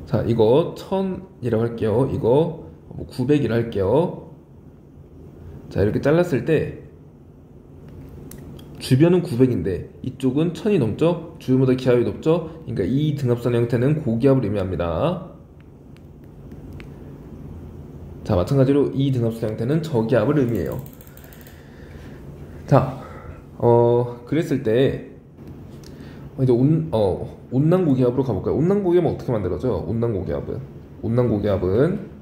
자, 이거 1000이라고 할게요. 이거 900이라고 할게요. 자, 이렇게 잘랐을 때 주변은 900인데 이쪽은 1000이 넘죠? 주변보다 기압이 높죠? 그러니까 이 등압선의 형태는 고기압을 의미합니다. 자, 마찬가지로 이 등압선 형태는 저기압을 의미해요. 자, 그랬을 때 이제 온난고기압으로 가볼까요? 온난고기압은 어떻게 만들어져요? 온난고기압은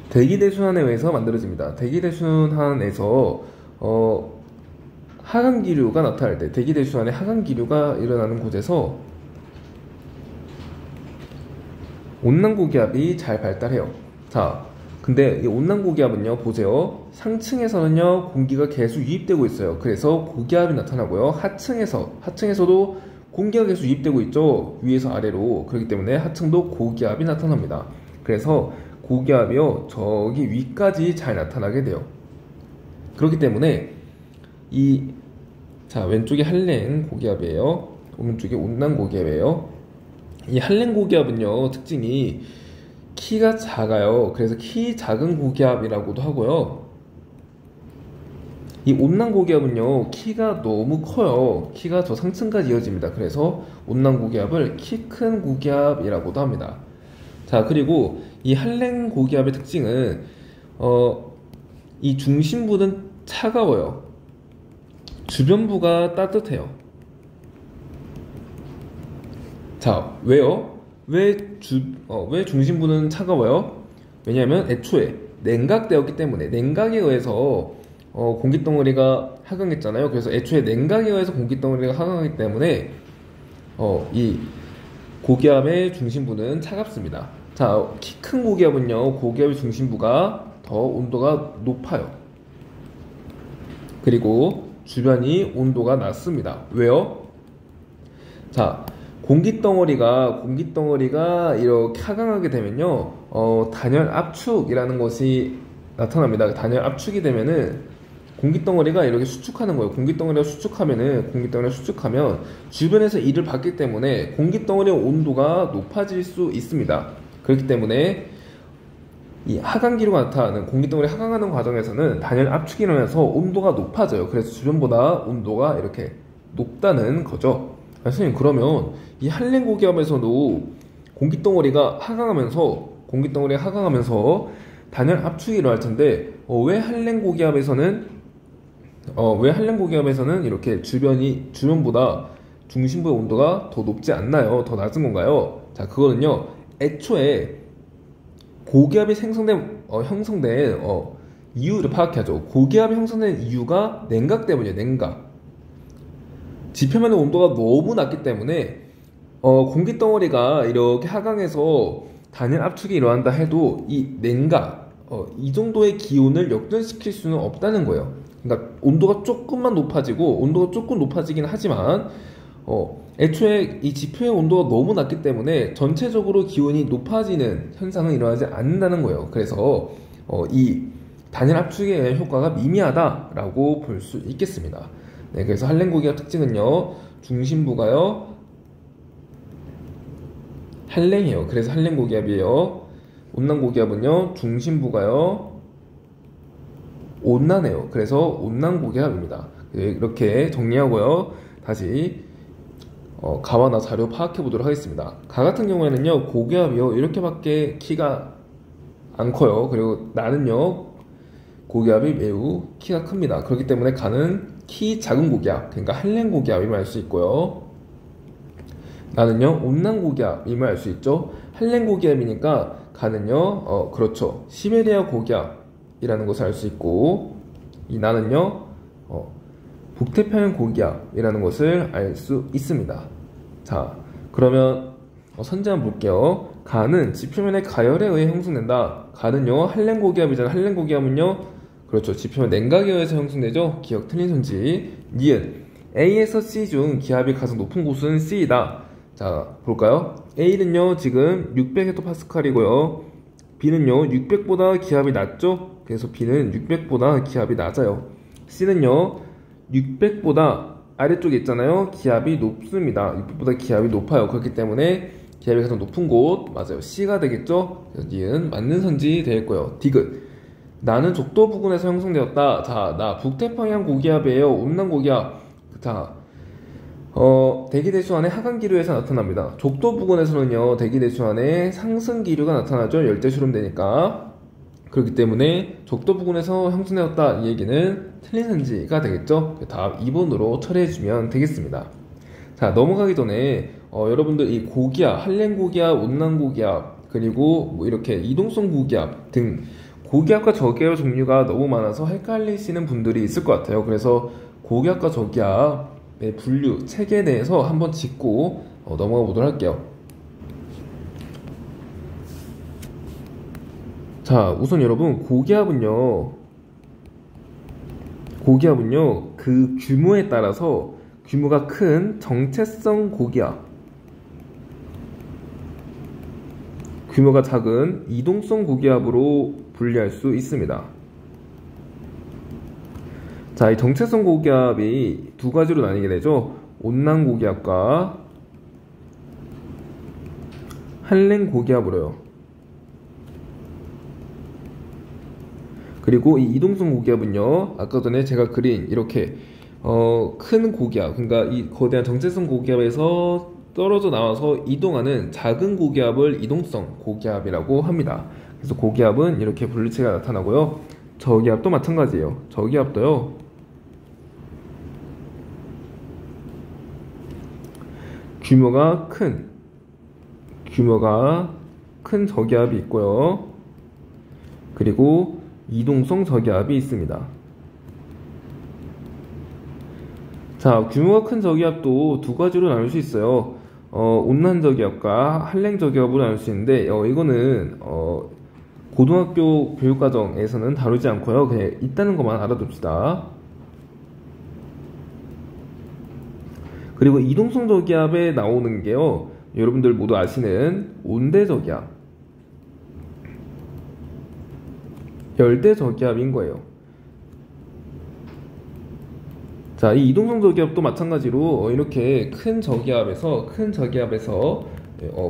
대기대순환에 의해서 만들어집니다. 대기대순환에서 하강기류가 나타날 때, 대기대순환에 하강기류가 일어나는 곳에서 온난고기압이 잘 발달해요. 자, 근데 이 온난고기압은요, 보세요. 상층에서는요, 공기가 계속 유입되고 있어요. 그래서 고기압이 나타나고요. 하층에서도 공기가 계속 유입되고 있죠. 위에서 아래로. 그렇기 때문에 하층도 고기압이 나타납니다. 그래서 고기압이요, 저기 위까지 잘 나타나게 돼요. 그렇기 때문에 자, 왼쪽이 한랭 고기압이에요. 오른쪽이 온난 고기압이에요. 이 한랭 고기압은요, 특징이 키가 작아요. 그래서 키 작은 고기압이라고도 하고요. 이 온난 고기압은요, 키가 너무 커요. 키가 저 상층까지 이어집니다. 그래서 온난 고기압을 키 큰 고기압이라고도 합니다. 자, 그리고 이 한랭 고기압의 특징은 이 중심부는 차가워요. 주변부가 따뜻해요. 자, 왜요? 왜 중심부는 차가워요? 왜냐하면 애초에 냉각되었기 때문에, 냉각에 의해서 공기덩어리가 하강했잖아요. 그래서 애초에 냉각에 의해서 공기덩어리가 하강하기 때문에 이 고기압의 중심부는 차갑습니다. 자, 키 큰 고기압은요, 고기압의 중심부가 더 온도가 높아요. 그리고 주변이 온도가 낮습니다. 왜요? 자, 공기덩어리가 이렇게 하강하게 되면요, 단열 압축이라는 것이 나타납니다. 단열 압축이 되면은 공기덩어리가 이렇게 수축하는 거예요. 공기덩어리가 수축하면 주변에서 이를 받기 때문에 공기덩어리의 온도가 높아질 수 있습니다. 그렇기 때문에 이 하강기류가 나타나는, 공기덩어리 하강하는 과정에서는 단열 압축이 일어나서 온도가 높아져요. 그래서 주변보다 온도가 이렇게 높다는 거죠. 선생님, 그러면 이 한랭 고기압에서도 공기덩어리가 하강하면서 단열 압축이 일어날 텐데, 왜 한랭 고기압에서는 이렇게 주변보다 중심부의 온도가 더 높지 않나요? 더 낮은 건가요? 자, 그거는요, 애초에 고기압이 형성된 이유를 파악해야죠. 고기압이 형성된 이유가 냉각 때문이에요. 냉각. 지표면의 온도가 너무 낮기 때문에 공기덩어리가 이렇게 하강해서 단열 압축이 일어난다 해도 이 냉각, 이 정도의 기온을 역전시킬 수는 없다는 거예요. 그러니까 온도가 조금 높아지긴 하지만 애초에 이 지표의 온도가 너무 낮기 때문에 전체적으로 기온이 높아지는 현상은 일어나지 않는다는 거예요. 그래서 이 단열 압축의 효과가 미미하다라고 볼 수 있겠습니다. 네, 그래서 한랭 고기압 특징은요, 중심부가요 한랭이에요. 그래서 한랭 고기압이에요. 온난 고기압은요, 중심부가요 온난해요. 그래서 온난 고기압입니다. 이렇게 정리하고요, 다시 가와나 자료 파악해 보도록 하겠습니다. 가 같은 경우에는요, 고기압이요, 이렇게밖에 키가 안 커요. 그리고 나는요, 고기압이 매우 키가 큽니다. 그렇기 때문에 가는 키 작은 고기압, 그러니까 한랭 고기압임을 알 수 있고요. 나는요, 온난 고기압임을 알 수 있죠. 한랭 고기압이니까 가는요, 그렇죠, 시베리아 고기압이라는 것을 알 수 있고, 이 나는요, 북태평양 고기압이라는 것을 알 수 있습니다. 자, 그러면 선제 한번 볼게요. 가는 지표면의 가열에 의해 형성된다. 가는요, 한랭 고기압이잖아요. 한랭 고기압은요, 그렇죠, 지표면 냉각에 의해서 형성되죠. 기억 틀린 손지. 니은 A에서 C 중 기압이 가장 높은 곳은 C이다. 자, 볼까요? A는요, 지금 600헥토파스칼이고요. B는요, 600보다 기압이 낮죠. 그래서 B는 600보다 기압이 낮아요. C는요, 600보다 아래쪽에 있잖아요, 기압이 높습니다. 600보다 기압이 높아요. 그렇기 때문에 기압이 가장 높은 곳, 맞아요, C가 되겠죠. 그래서 니은 맞는 선지 되겠고요. 디귿 나는 적도 부근에서 형성되었다. 자, 나 북태평양 고기압이에요. 온난 고기압. 자, 대기대수안의 하강기류에서 나타납니다. 적도 부근에서는요, 대기대수안의 상승기류가 나타나죠. 열대 실험되니까. 그렇기 때문에 적도 부근에서 형성되었다 이 얘기는 틀린 산지가 되겠죠. 다음 2번으로 처리해주면 되겠습니다. 자, 넘어가기 전에 여러분들 이 고기압, 한랭 고기압, 온난 고기압, 그리고 뭐 이렇게 이동성 고기압 등 고기압과 저기압 종류가 너무 많아서 헷갈리시는 분들이 있을 것 같아요. 그래서 고기압과 저기압의 분류 체계에 대해서 한번 짚고 넘어가 보도록 할게요. 자, 우선 여러분 고기압은요 그 규모에 따라서 규모가 큰 정체성 고기압, 규모가 작은 이동성 고기압으로 분리할 수 있습니다. 자, 이 정체성 고기압이 두 가지로 나뉘게 되죠. 온난 고기압과 한랭 고기압으로요. 그리고 이 이동성 고기압은요, 아까 전에 제가 그린 이렇게 큰 고기압, 그러니까 이 거대한 정체성 고기압에서 떨어져 나와서 이동하는 작은 고기압을 이동성 고기압이라고 합니다. 그래서 고기압은 이렇게 분리체가 나타나고요. 저기압도 마찬가지예요. 저기압도요, 규모가 큰 저기압이 있고요. 그리고 이동성 저기압이 있습니다. 자, 규모가 큰 저기압도 두 가지로 나눌 수 있어요. 온난 저기압과 한랭 저기압으로 나눌 수 있는데, 이거는 고등학교 교육과정에서는 다루지 않고요. 그냥 있다는 것만 알아둡시다. 그리고 이동성 저기압에 나오는 게요, 여러분들 모두 아시는 온대 저기압, 열대 저기압인 거예요. 자, 이 이동성 저기압도 마찬가지로 이렇게 큰 저기압에서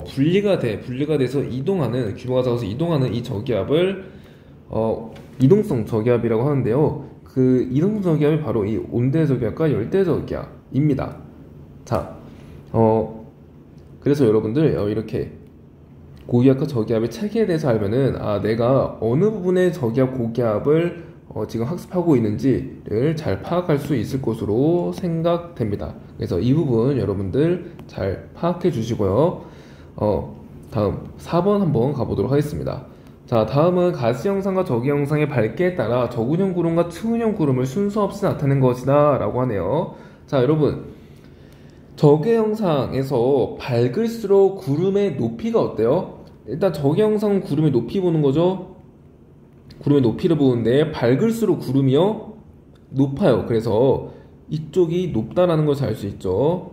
분리가 돼서 이동하는, 규모가 작아서 이동하는 이 저기압을 이동성 저기압이라고 하는데요. 그 이동성 저기압이 바로 이 온대 저기압과 열대 저기압입니다. 자, 그래서 여러분들 이렇게 고기압과 저기압의 체계에 대해서 알면은, 내가 어느 부분의 저기압, 고기압을 지금 학습하고 있는지를 잘 파악할 수 있을 것으로 생각됩니다. 그래서 이 부분 여러분들 잘 파악해 주시고요. 다음 4번 한번 가보도록 하겠습니다. 자, 다음은 가시 영상과 저기 영상의 밝기에 따라 저근형 구름과 측은형 구름을 순서 없이 나타낸 것이다 라고 하네요. 자, 여러분, 저게 영상에서 밝을수록 구름의 높이가 어때요? 일단 저게 영상은 구름의 높이 보는 거죠. 구름의 높이를 보는데 밝을수록 구름이요 높아요. 그래서 이쪽이 높다라는 것을 알 수 있죠.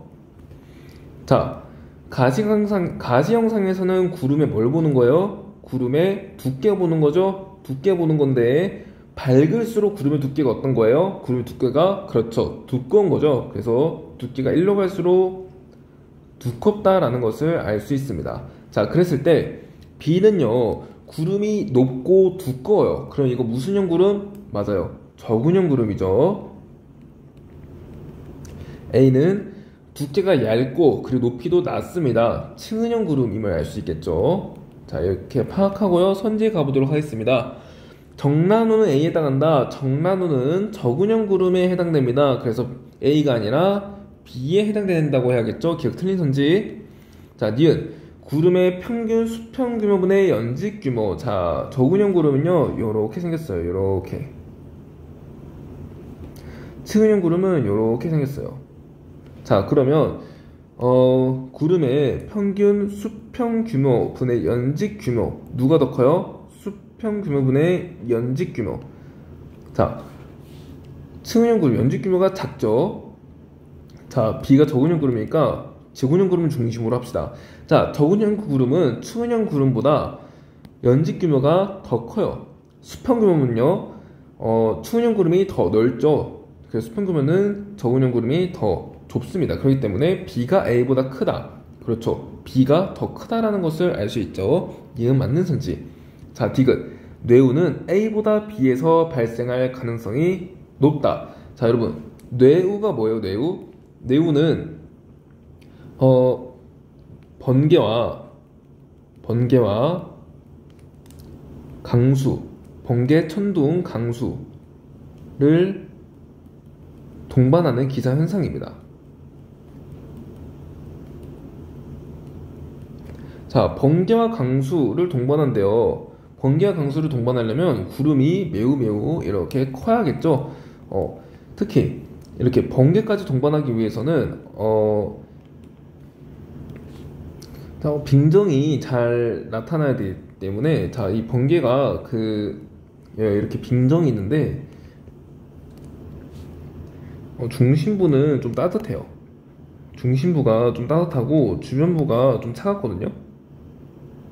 자, 가시 영상에서는 구름의 뭘 보는 거예요? 구름의 두께 보는 거죠. 두께 보는 건데, 밝을수록 구름의 두께가 어떤 거예요? 구름의 두께가, 그렇죠, 두꺼운 거죠. 그래서 두께가 1로 갈수록 두껍다라는 것을 알 수 있습니다. 자, 그랬을 때 B는요, 구름이 높고 두꺼워요. 그럼 이거 무슨 형 구름? 맞아요, 저근형 구름이죠. A는 두께가 얇고 그리고 높이도 낮습니다. 측은형 구름임을 알 수 있겠죠. 자, 이렇게 파악하고요, 선지에 가보도록 하겠습니다. 정난우는 A에 해당한다. 정난우는 저근형 구름에 해당됩니다. 그래서 A가 아니라 B에 해당된다고 해야겠죠. 기억 틀린 선지. 자, 니은 구름의 평균 수평 규모분의 연직 규모. 자, 저근형 구름은요 요렇게 생겼어요. 요렇게. 측은형 구름은 요렇게 생겼어요. 자, 그러면 구름의 평균 수평 규모 분의 연직 규모, 누가 더 커요? 수평 규모분의 연직 규모. 자, 측은형 구름 연직 규모가 작죠. 자, B가 저근형 구름이니까 저근형 구름을 중심으로 합시다. 자, 저근형 구름은 측은형 구름보다 연직 규모가 더 커요. 수평 규모는요, 측은형 구름이 더 넓죠. 그래서 수평 규모는 저근형 구름이 더 좁습니다. 그렇기 때문에 B가 A보다 크다. 그렇죠, B가 더 크다라는 것을 알 수 있죠. 이는 맞는 선지. 자, 디귿 뇌우는 A보다 B에서 발생할 가능성이 높다. 자, 여러분, 뇌우가 뭐예요? 뇌우는 번개와 강수, 번개, 천둥, 강수를 동반하는 기상현상입니다. 자, 번개와 강수를 동반한대요. 번개와 강수를 동반하려면 구름이 매우 이렇게 커야겠죠. 특히 이렇게 번개까지 동반하기 위해서는 빙정이 잘 나타나야 되기 때문에, 자, 이 번개가 이렇게 빙정이 있는데 중심부는 좀 따뜻해요. 중심부가 좀 따뜻하고 주변부가 좀 차갑거든요.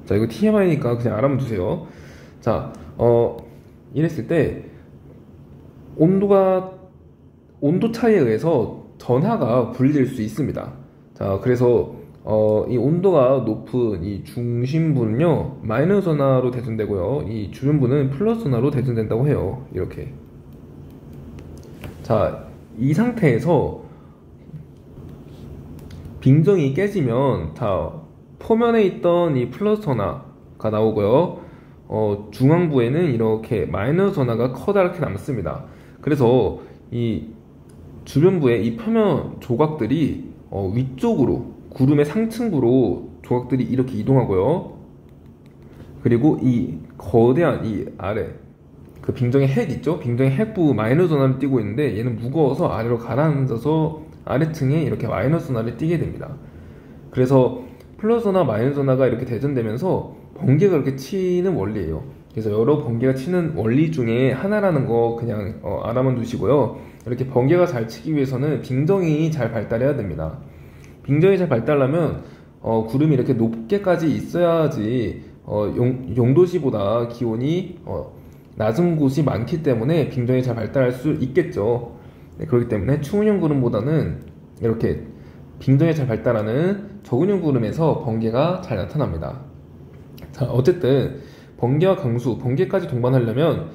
자, 이거 TMI니까 그냥 알아만 두세요. 자, 이랬을 때 온도 차이에 의해서 전하가 분리될 수 있습니다. 자, 그래서 이 온도가 높은 이 중심부는요 마이너스 전하로 대전되고요, 이 주변부는 플러스 전하로 대전된다고 해요. 이렇게. 자, 이 상태에서 빙정이 깨지면, 자, 포면에 있던 이 플러스 전하가 나오고요, 중앙부에는 이렇게 마이너스 전하가 커다랗게 남습니다. 그래서 이 주변부의 이 표면 조각들이 위쪽으로, 구름의 상층부로 조각들이 이렇게 이동하고요, 그리고 이 거대한 이 아래 그 빙정의 핵 있죠? 빙정의 핵부 마이너스 전하를 띠고 있는데, 얘는 무거워서 아래로 가라앉아서 아래층에 이렇게 마이너스 전하를 띠게 됩니다. 그래서 플러스 전하, 마이너스 전하가 이렇게 대전되면서 번개가 이렇게 치는 원리예요. 그래서 여러 번개가 치는 원리 중에 하나라는 거 그냥 알아만 두시고요. 이렇게 번개가 잘 치기 위해서는 빙정이 잘 발달해야 됩니다. 빙정이 잘 발달하면 구름이 이렇게 높게까지 있어야지 용도시보다 기온이 낮은 곳이 많기 때문에 빙정이 잘 발달할 수 있겠죠. 네, 그렇기 때문에 충운형 구름보다는 이렇게 빙정이 잘 발달하는 저근형 구름에서 번개가 잘 나타납니다. 자, 어쨌든 번개와 강수, 번개까지 동반하려면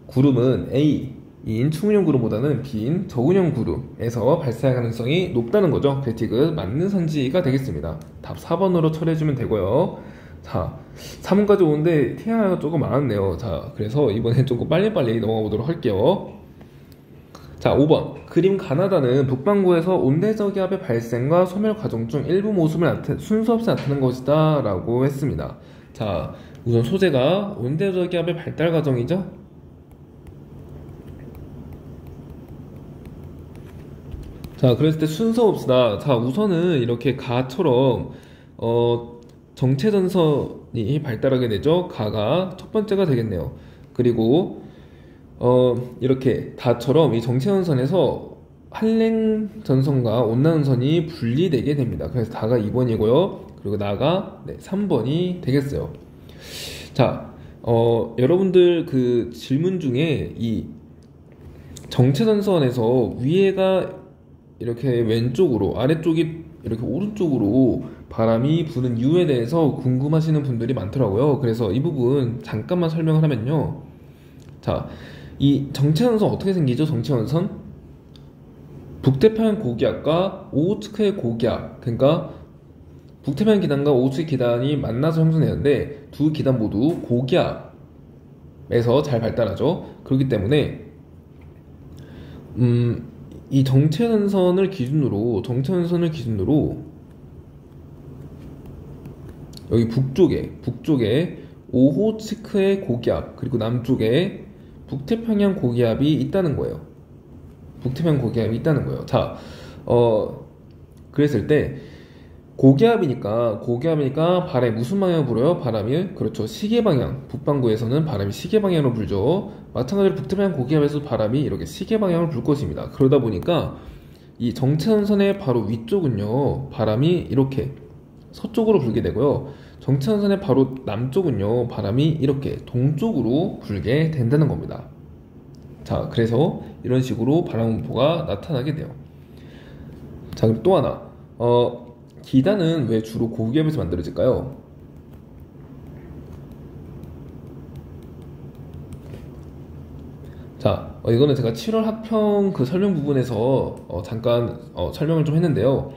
구름은 A인 충운형 구름보다는 B인 저근형 구름에서 발생할 가능성이 높다는 거죠. 그래틱은 맞는 선지가 되겠습니다. 답 4번으로 처리해주면 되고요. 자, 3번까지 오는데 TMI가 조금 많았네요. 자, 그래서 이번엔 조금 빨리빨리 넘어가 보도록 할게요. 자, 5번. 그림 가나다는 북반구에서 온대저기압의 발생과 소멸 과정 중 일부 모습을 순서 없이 나타낸 것이다 라고 했습니다. 자, 우선 소재가 온대저기압의 발달 과정이죠. 자, 그랬을 때 순서 없이다. 자, 우선은 이렇게 가처럼 정체전선이 발달하게 되죠. 가가 첫 번째가 되겠네요. 그리고 이렇게 다처럼 이 정체전선에서 한랭전선과 온난전선이 분리되게 됩니다. 그래서 다가 2번이고요. 그리고 나가 3번이 되겠어요. 자, 여러분들 그 질문 중에 이 정체전선에서 위에가 이렇게 왼쪽으로, 아래쪽이 이렇게 오른쪽으로 바람이 부는 이유에 대해서 궁금하시는 분들이 많더라고요. 그래서 이 부분 잠깐만 설명을 하면요. 자, 이 정체전선 어떻게 생기죠? 정체전선? 북태평양 고기압과 오호츠크의 고기압, 그러니까 북태평양 기단과 오호츠크 기단이 만나서 형성되는데 두 기단 모두 고기압에서 잘 발달하죠. 그렇기 때문에 이 정체전선을 기준으로 여기 북쪽에 오호츠크의 고기압, 그리고 남쪽에 북태평양 고기압이 있다는 거예요. 자, 그랬을 때 고기압이니까 바람이 무슨 방향으로 불어요? 바람이, 그렇죠, 시계방향. 북반구에서는 바람이 시계방향으로 불죠. 마찬가지로 북태평양 고기압에서 바람이 이렇게 시계방향으로 불 것입니다. 그러다 보니까 이 정체전선의 바로 위쪽은요, 바람이 이렇게 서쪽으로 불게 되고요, 정체전선의 바로 남쪽은요, 바람이 이렇게 동쪽으로 불게 된다는 겁니다. 자, 그래서 이런 식으로 바람분포가 나타나게 돼요. 자, 그럼 또 하나, 기단은 왜 주로 고기압에서 만들어질까요? 자, 이거는 제가 7월 학평 그 설명 부분에서 잠깐 설명을 좀 했는데요.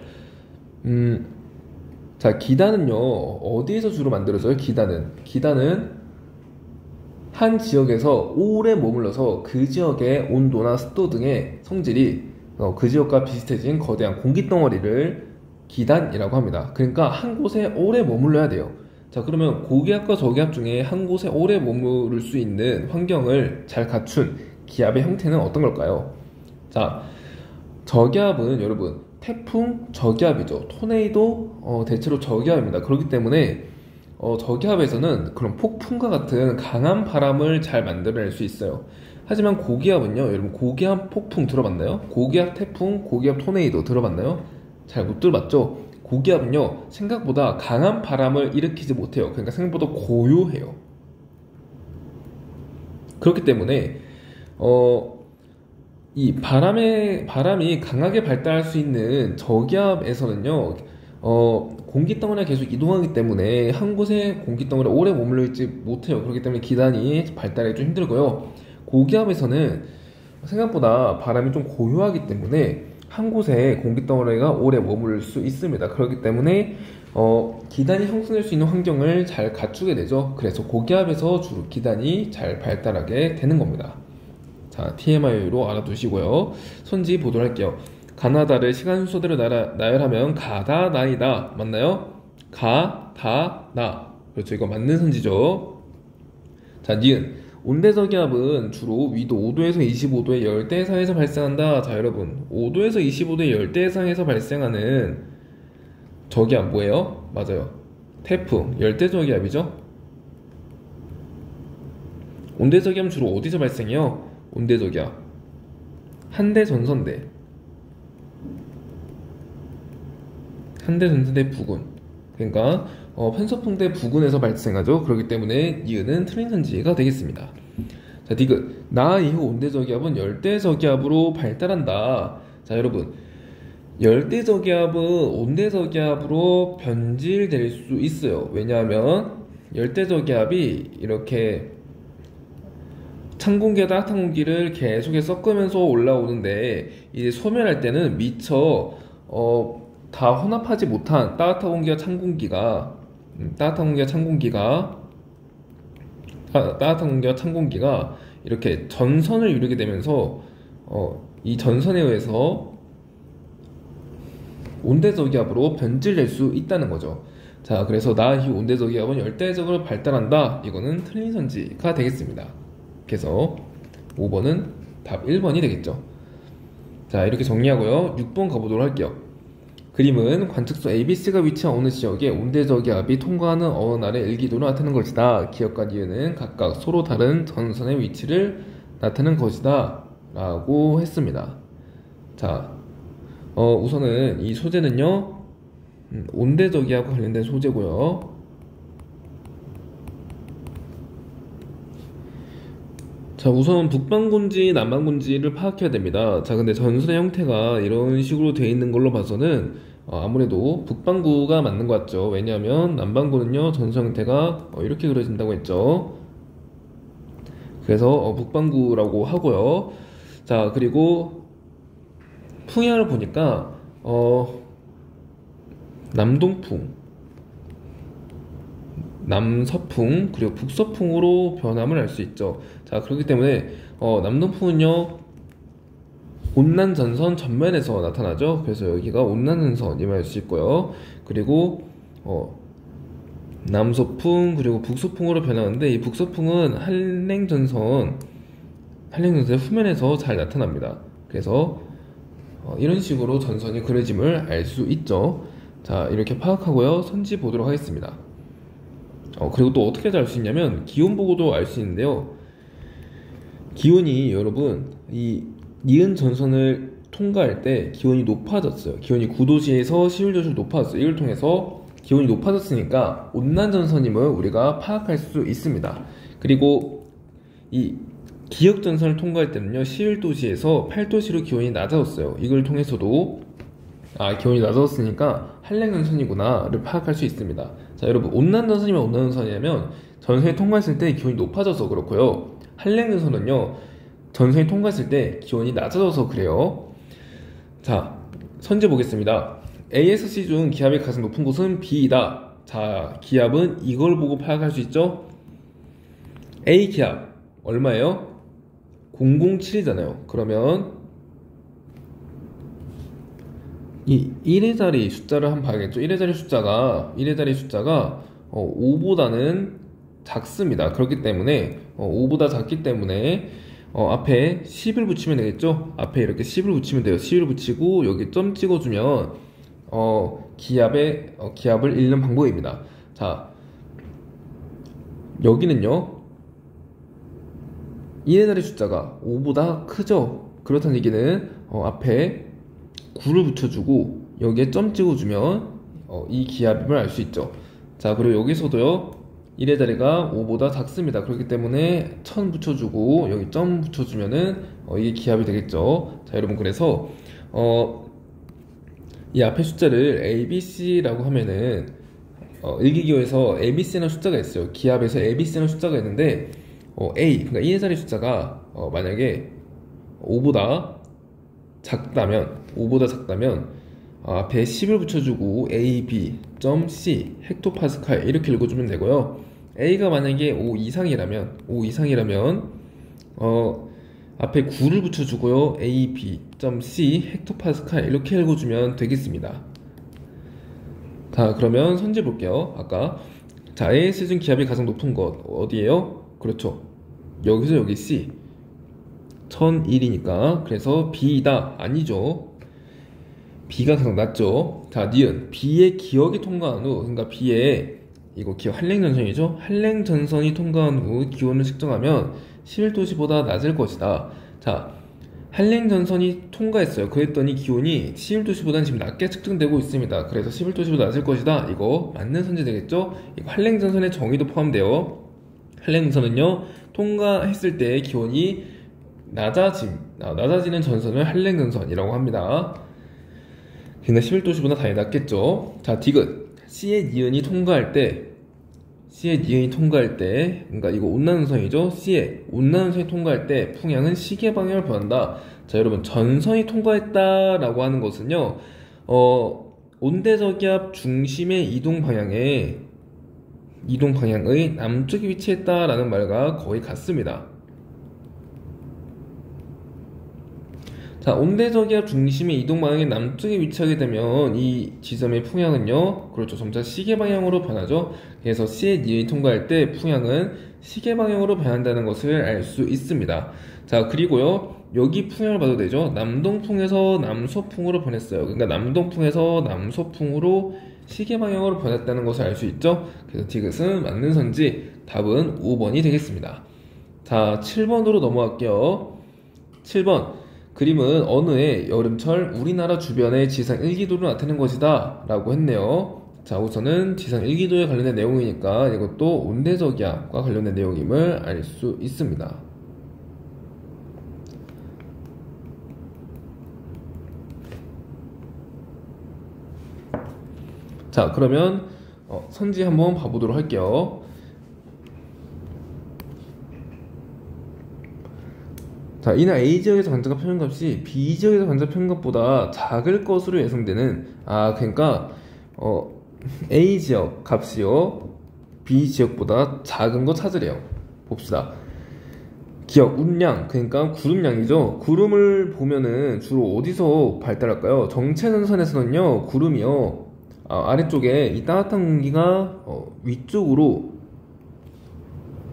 자, 기단은요 어디에서 주로 만들어져요? 기단은 한 지역에서 오래 머물러서 그 지역의 온도나 습도 등의 성질이 그 지역과 비슷해진 거대한 공기덩어리를 기단이라고 합니다. 그러니까 한 곳에 오래 머물러야 돼요. 자, 그러면 고기압과 저기압 중에 한 곳에 오래 머무를 수 있는 환경을 잘 갖춘 기압의 형태는 어떤 걸까요? 자, 저기압은 여러분 태풍 저기압이죠. 토네이도 대체로 저기압입니다. 그렇기 때문에 저기압에서는 그런 폭풍과 같은 강한 바람을 잘 만들어낼 수 있어요. 하지만 고기압은요, 여러분 고기압 폭풍 들어봤나요? 고기압 태풍, 고기압 토네이도 들어봤나요? 잘 못 들어봤죠? 고기압은요 생각보다 강한 바람을 일으키지 못해요. 그러니까 생각보다 고요해요. 그렇기 때문에 이 바람이 강하게 발달할 수 있는 저기압에서는요, 공기덩어리가 계속 이동하기 때문에 한 곳에 공기덩어리가 오래 머물러 있지 못해요. 그렇기 때문에 기단이 발달하기 좀 힘들고요. 고기압에서는 생각보다 바람이 좀 고요하기 때문에 한 곳에 공기덩어리가 오래 머물 수 있습니다. 그렇기 때문에 기단이 형성될 수 있는 환경을 잘 갖추게 되죠. 그래서 고기압에서 주로 기단이 잘 발달하게 되는 겁니다. 자, TMI로 알아두시고요. 선지 보도록 할게요. 가나다를 시간 순서대로 나열하면 가다 나이다. 맞나요? 가, 다, 나. 그렇죠. 이거 맞는 선지죠. 자, 니은. 온대저기압은 주로 위도 5도에서 25도의 열대해상에서 발생한다. 자, 여러분 5도에서 25도의 열대해상에서 발생하는 저기압 뭐예요? 맞아요. 태풍, 열대저기압이죠. 온대저기압은 주로 어디서 발생해요? 온대저기압 한대 전선대 부근, 그러니까 편서풍대 부근에서 발생하죠. 그렇기 때문에 니은은 틀린 선지가 되겠습니다. 자, 디귿. 나 이후 온대저기압은 열대저기압으로 발달한다. 자, 여러분 열대저기압은 온대저기압으로 변질될 수 있어요. 왜냐하면 열대저기압이 이렇게 찬 공기와 따뜻한 공기를 계속해서 섞으면서 올라오는데 이제 소멸할 때는 미처 다 혼합하지 못한 따뜻한 공기와 찬 공기가 이렇게 전선을 이루게 되면서 이 전선에 의해서 온대저기압으로 변질될 수 있다는 거죠. 자, 그래서 나 이후 온대저기압은 열대적으로 발달한다. 이거는 틀린 선지가 되겠습니다. 그래서 5번은 답 1번이 되겠죠. 자, 이렇게 정리하고요. 6번 가보도록 할게요. 그림은 관측소 ABC가 위치한 어느 지역에 온대저기압이 통과하는 어느 날의 일기도를 나타내는 것이다. 기억과 니은은 각각 서로 다른 전선의 위치를 나타내는 것이다 라고 했습니다. 자, 우선은 이 소재는요, 온대저기압과 관련된 소재고요. 자, 우선 북반구인지 남반구인지를 파악해야 됩니다. 자, 근데 전선의 형태가 이런 식으로 되어 있는 걸로 봐서는 아무래도 북반구가 맞는 것 같죠. 왜냐하면 남반구는요, 전선 형태가 이렇게 그려진다고 했죠. 그래서 북반구라고 하고요. 자, 그리고 풍향을 보니까 남동풍, 남서풍, 그리고 북서풍으로 변함을 알 수 있죠. 자, 그렇기 때문에 남동풍은요, 온난전선 전면에서 나타나죠. 그래서 여기가 온난전선임을 알 수 있고요. 그리고 남서풍, 그리고 북서풍으로 변하는데, 이 북서풍은 한랭전선의 후면에서 잘 나타납니다. 그래서 이런 식으로 전선이 그려짐을 알 수 있죠. 자, 이렇게 파악하고요. 선지 보도록 하겠습니다. 그리고 또 어떻게 알 수 있냐면 기온 보고도 알 수 있는데요. 기온이 여러분 이 니은 전선을 통과할 때 기온이 높아졌어요. 기온이 9도시에서 11도시로 높아졌어요. 이걸 통해서 기온이 높아졌으니까 온난전선임을 우리가 파악할 수 있습니다. 그리고 이 기역전선을 통과할 때는요, 11도시에서 8도시로 기온이 낮아졌어요. 이걸 통해서도 기온이 낮아졌으니까 한랭전선이구나를 파악할 수 있습니다. 자, 여러분 온난전선이면 온난전선이냐면 전선이 통과했을 때 기온이 높아져서 그렇고요. 한랭전선은요, 전선이 통과했을 때 기온이 낮아져서 그래요. 자, 선지 보겠습니다. A에서 C 중 기압이 가장 높은 곳은 B이다. 자, 기압은 이걸 보고 파악할 수 있죠. A 기압 얼마예요? 007이잖아요. 그러면 이 1의 자리 숫자를 한번 봐야겠죠. 1의 자리 숫자가 5보다는 작습니다. 그렇기 때문에 5보다 작기 때문에 앞에 10을 붙이면 되겠죠. 앞에 이렇게 10을 붙이면 돼요. 10을 붙이고 여기 점 찍어주면 기압을 읽는 방법입니다. 자, 여기는요 1의 자리 숫자가 5보다 크죠. 그렇다는 얘기는 앞에 9를 붙여주고 여기에 점 찍어주면 이 기압임을 알 수 있죠. 자, 그리고 여기서도요 1의 자리가 5보다 작습니다. 그렇기 때문에 1000 붙여주고 여기 점 붙여주면은 이게 기압이 되겠죠. 자, 여러분, 그래서 이 앞에 숫자를 ABC라고 하면은 일기기호에서 ABC라는 숫자가 있어요. 기압에서 ABC라는 숫자가 있는데 그러니까 1의 자리 숫자가 만약에 5보다 작다면 앞에 10을 붙여주고 A, B, C, 헥토파스칼 이렇게 읽어주면 되고요. A가 만약에 5 이상이라면 앞에 9를 붙여주고요. A, B, C, 헥토파스칼 이렇게 읽어주면 되겠습니다. 자, 그러면 선지 볼게요. 아까 자, AS 중 기압이 가장 높은 것 어디예요? 그렇죠. 여기서 여기 C 1001이니까 그래서 B이다. 아니죠. B가 가장 낮죠. 자, 니은 B의 기역이 통과한 후, 그러니까 B의 이거 기억 한랭전선이죠. 한랭전선이 통과한 후 기온을 측정하면 11도씨보다 낮을 것이다. 자, 한랭전선이 통과했어요. 그랬더니 기온이 11도씨보다는 지금 낮게 측정되고 있습니다. 그래서 11도씨보다 낮을 것이다. 이거 맞는 선지 되겠죠? 이거 한랭전선의 정의도 포함돼요. 한랭전선은요 통과했을 때 기온이 낮아지는 전선을 한랭전선이라고 합니다. 그러니까 11도씨보다 당연히 낮겠죠. 자, 디귿 C의 니은이 통과할 때 그러니까 이거 온난선이죠. C의 온난선이 통과할 때 풍향은 시계 방향을 변한다. 자, 여러분, 전선이 통과했다라고 하는 것은요 온대저기압 중심의 이동 방향의 남쪽에 위치했다라는 말과 거의 같습니다. 자, 온대저기압 중심의 이동 방향이 남쪽에 위치하게 되면 이 지점의 풍향은요, 그렇죠, 점차 시계 방향으로 변하죠. 그래서 C의 니은이 통과할 때 풍향은 시계 방향으로 변한다는 것을 알 수 있습니다. 자, 그리고요 여기 풍향을 봐도 되죠. 남동풍에서 남서풍으로 변했어요. 그러니까 남동풍에서 남서풍으로 시계 방향으로 변했다는 것을 알 수 있죠. 그래서 디귿은 맞는 선지, 답은 5번이 되겠습니다. 자, 7번으로 넘어갈게요. 7번, 그림은 어느 해 여름철 우리나라 주변의 지상 1기도를 나타낸 것이다 라고 했네요. 자, 우선은 지상 1기도에 관련된 내용이니까 이것도 온대저기압과 관련된 내용임을 알 수 있습니다. 자, 그러면 선지 한번 봐보도록 할게요. 자, 이날 A지역에서 관측한 표현값이 B지역에서 관측한 표현값보다 작을 것으로 예상되는, 그러니까 A지역 값이요 B지역보다 작은 거 찾으래요. 봅시다. 기억, 운량, 그러니까 구름량이죠. 구름을 보면은 주로 어디서 발달할까요? 정체전선에서는요 구름이요 아래쪽에 이 따뜻한 공기가 위쪽으로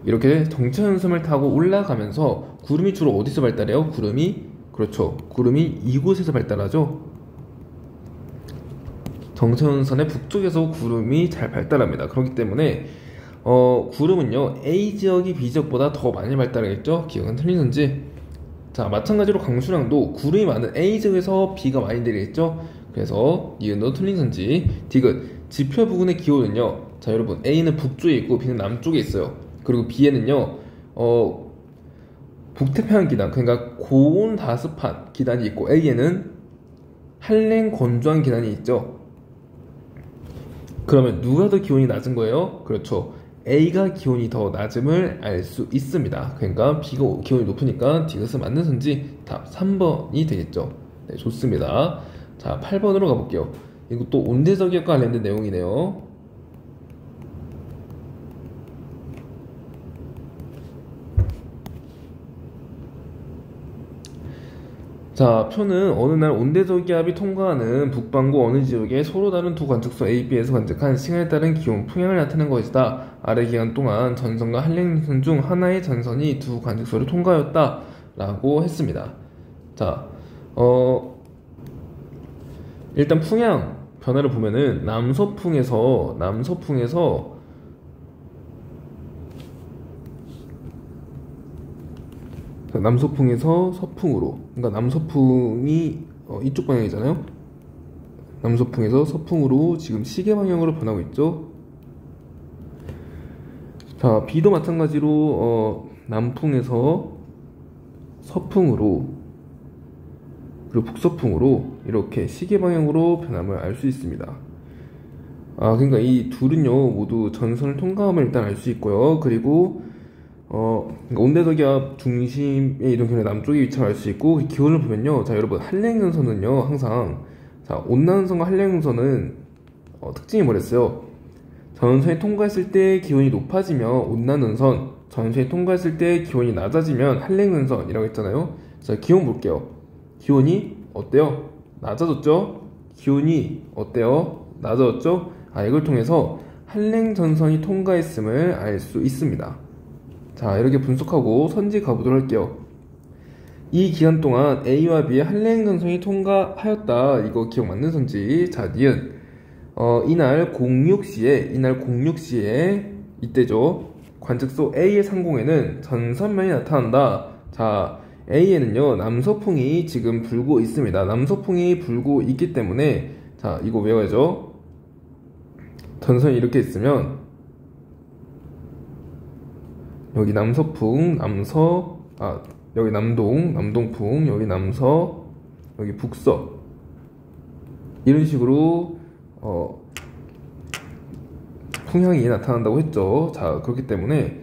이렇게 정체전선을 타고 올라가면서 구름이 주로 어디서 발달해요? 그렇죠, 구름이 이곳에서 발달하죠. 정체전선의 북쪽에서 구름이 잘 발달합니다. 그렇기 때문에 구름은요 A지역이 B지역보다 더 많이 발달하겠죠. 기억은 틀린 선지. 자, 마찬가지로 강수량도 구름이 많은 A지역에서 B가 많이 내리겠죠. 그래서 이은도 틀린 선지. 디귿 지표 부근의 기온은요, 자 여러분, A는 북쪽에 있고 B는 남쪽에 있어요. 그리고 B에는요 북태평양 기단, 그러니까 고온 다습한 기단이 있고 A에는 한랭 건조한 기단이 있죠. 그러면 누가 더 기온이 낮은 거예요? 그렇죠, A가 기온이 더 낮음을 알 수 있습니다. 그러니까 B가 기온이 높으니까 디귿은 맞는 선지, 답 3번이 되겠죠. 네, 좋습니다. 자, 8번으로 가볼게요. 이것도 온대저기압과 관련된 내용이네요. 자, 표는 어느 날 온대저기압이 통과하는 북반구 어느 지역에 서로 다른 두 관측소 A, B에서 관측한 시간에 따른 기온 풍향을 나타낸 것이다. 아래 기간 동안 전선과 한랭선 중 하나의 전선이 두 관측소를 통과하였다. 라고 했습니다. 자, 일단 풍향 변화를 보면은 남서풍에서 서풍으로, 그러니까 남서풍이 이쪽 방향이잖아요. 남서풍에서 서풍으로 지금 시계 방향으로 변하고 있죠. 자, B도 마찬가지로 남풍에서 서풍으로, 그리고 북서풍으로 이렇게 시계 방향으로 변함을 알 수 있습니다. 그러니까 이 둘은요 모두 전선을 통과함을 일단 알 수 있고요. 그리고 그러니까 온대저기압 중심의 이동 경로의 남쪽에 위치를 알 수 있고, 기온을 보면요, 자 여러분, 한랭전선은요 항상, 자 온난선과 한랭전선은 특징이 뭐랬어요? 전선이 통과했을 때 기온이 높아지면 온난전선, 전선이 통과했을 때 기온이 낮아지면 한랭전선이라고 했잖아요. 자, 기온 볼게요. 기온이 어때요? 낮아졌죠? 기온이 어때요? 낮아졌죠? 이걸 통해서 한랭전선이 통과했음을 알 수 있습니다. 자, 이렇게 분석하고 선지 가보도록 할게요. 이 기간 동안 A와 B의 한랭전선이 통과하였다. 이거 기억 맞는 선지. 자, 니은 이날 06시에 이때죠. 관측소 A의 상공에는 전선면이 나타난다. 자, A에는요 남서풍이 지금 불고 있습니다. 남서풍이 불고 있기 때문에, 자 이거 외워야죠. 전선이 이렇게 있으면 여기 남서풍, 여기 남동풍, 여기 남서, 여기 북서, 이런 식으로 풍향이 나타난다고 했죠. 자, 그렇기 때문에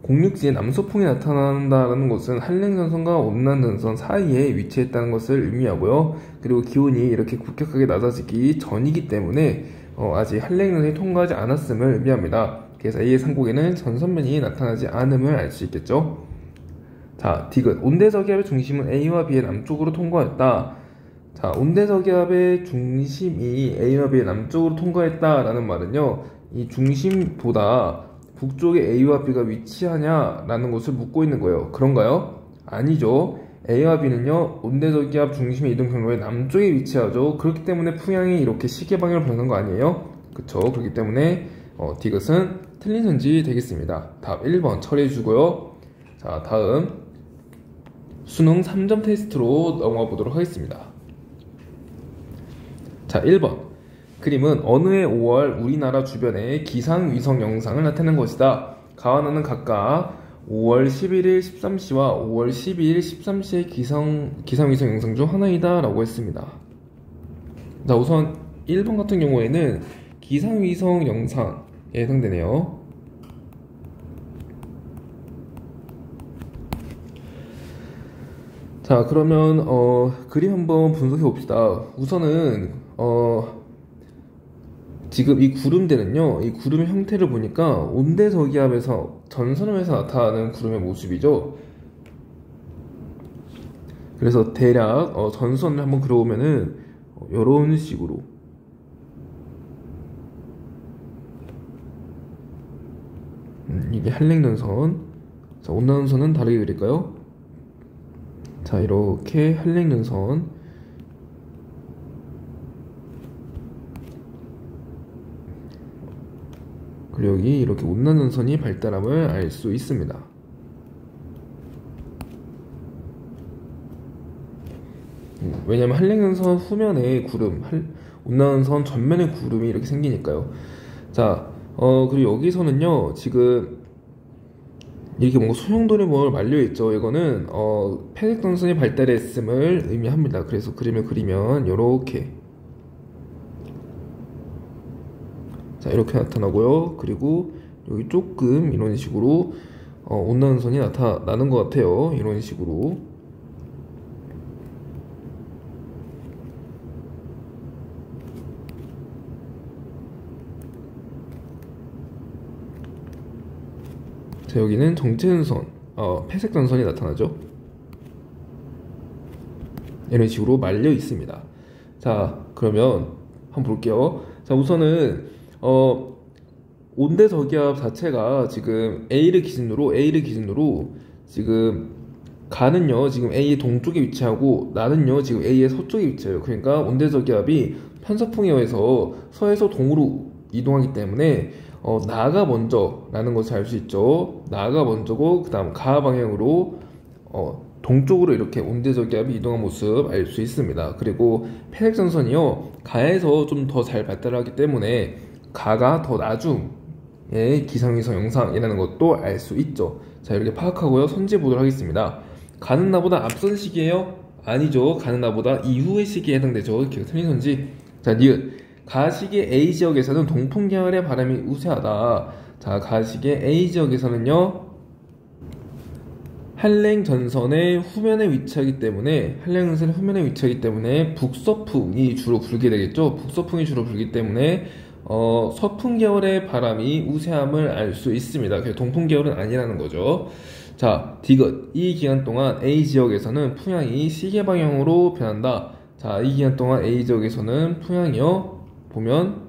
06시에 남서풍이 나타난다는 것은 한랭전선과 온난전선 사이에 위치했다는 것을 의미하고요. 그리고 기온이 이렇게 급격하게 낮아지기 전이기 때문에 아직 한랭전선이 통과하지 않았음을 의미합니다. 그래서 A의 상공에는 전선면이 나타나지 않음을 알 수 있겠죠. 자, 디귿. 온대저기압의 중심은 A와 B의 남쪽으로 통과했다. 자, 온대저기압의 중심이 A와 B의 남쪽으로 통과했다라는 말은요, 이 중심보다 북쪽에 A와 B가 위치하냐라는 것을 묻고 있는 거예요. 그런가요? 아니죠. A와 B는요 온대저기압 중심의 이동 경로의 남쪽에 위치하죠. 그렇기 때문에 풍향이 이렇게 시계 방향으로 변하는 거 아니에요? 그쵸? 그렇기 때문에 디귿은 틀린 선지 되겠습니다. 답 1번 처리해 주고요. 자, 다음 수능 3점 테스트로 넘어가 보도록 하겠습니다. 자, 1번. 그림은 어느 해 5월 우리나라 주변의 기상위성 영상을 나타낸 것이다. 가와나는 각각 5월 11일 13시와 5월 12일 13시의 기상위성 영상 중 하나이다 라고 했습니다. 자, 우선 1번 같은 경우에는 기상위성 영상에 해당되네요. 자, 그러면 그림 한번 분석해 봅시다. 우선은 지금 이 구름대는요, 이 구름의 형태를 보니까 온대저기압에서 전선호에서 나타나는 구름의 모습이죠. 그래서 대략 전선을 한번 그려보면은 이런 식으로 이게 한랭전선. 자, 온난전선은 다르게 그릴까요? 자, 이렇게 한랭전선, 그리고 여기 이렇게 온난전선이 발달함을 알 수 있습니다. 왜냐면 한랭전선 후면에 구름, 온난전선 전면에 구름이 이렇게 생기니까요. 자, 그리고 여기서는요 지금 이렇게 뭔가 소용돌이 뭘 말려있죠. 이거는 폐색전선이 발달했음을 의미합니다. 그래서 그림을 그리면 이렇게, 자, 이렇게 나타나고요. 그리고 여기 조금 이런 식으로 온난선이 나타나는 것 같아요. 이런 식으로. 자, 여기는 정체전선, 폐색전선이 나타나죠. 이런 식으로 말려 있습니다. 자, 그러면 한번 볼게요. 자, 우선은 온대저기압 자체가 지금 A를 기준으로 지금 가는요 지금 A의 동쪽에 위치하고 나는요 지금 A의 서쪽에 위치해요. 그러니까 온대저기압이 편서풍에 의해서 서에서 동으로 이동하기 때문에 나가 먼저라는 것을 알 수 있죠. 나가 먼저고 그 다음 가 방향으로 동쪽으로 이렇게 온대저기압이 이동한 모습 알 수 있습니다. 그리고 패넥전선이요 가에서 좀 더 잘 발달하기 때문에 가가 더 나중에 기상위성 영상이라는 것도 알 수 있죠. 자, 이렇게 파악하고요 선지 보도록 하겠습니다. 가는 나보다 앞선 시기예요? 아니죠. 가는 나보다 이후의 시기에 해당되죠. 기억 틀린 선지. 자, 니은 가시기 A 지역에서는 동풍 계열의 바람이 우세하다. 자, 가시기 A 지역에서는요 한랭전선의 후면에 위치하기 때문에 북서풍이 주로 불게 되겠죠. 북서풍이 주로 불기 때문에 서풍 계열의 바람이 우세함을 알 수 있습니다. 그래서 동풍 계열은 아니라는 거죠. 자, 디귿 이 기간 동안 A 지역에서는 풍향이 시계 방향으로 변한다. 자, 이 기간 동안 A 지역에서는 풍향이요 보면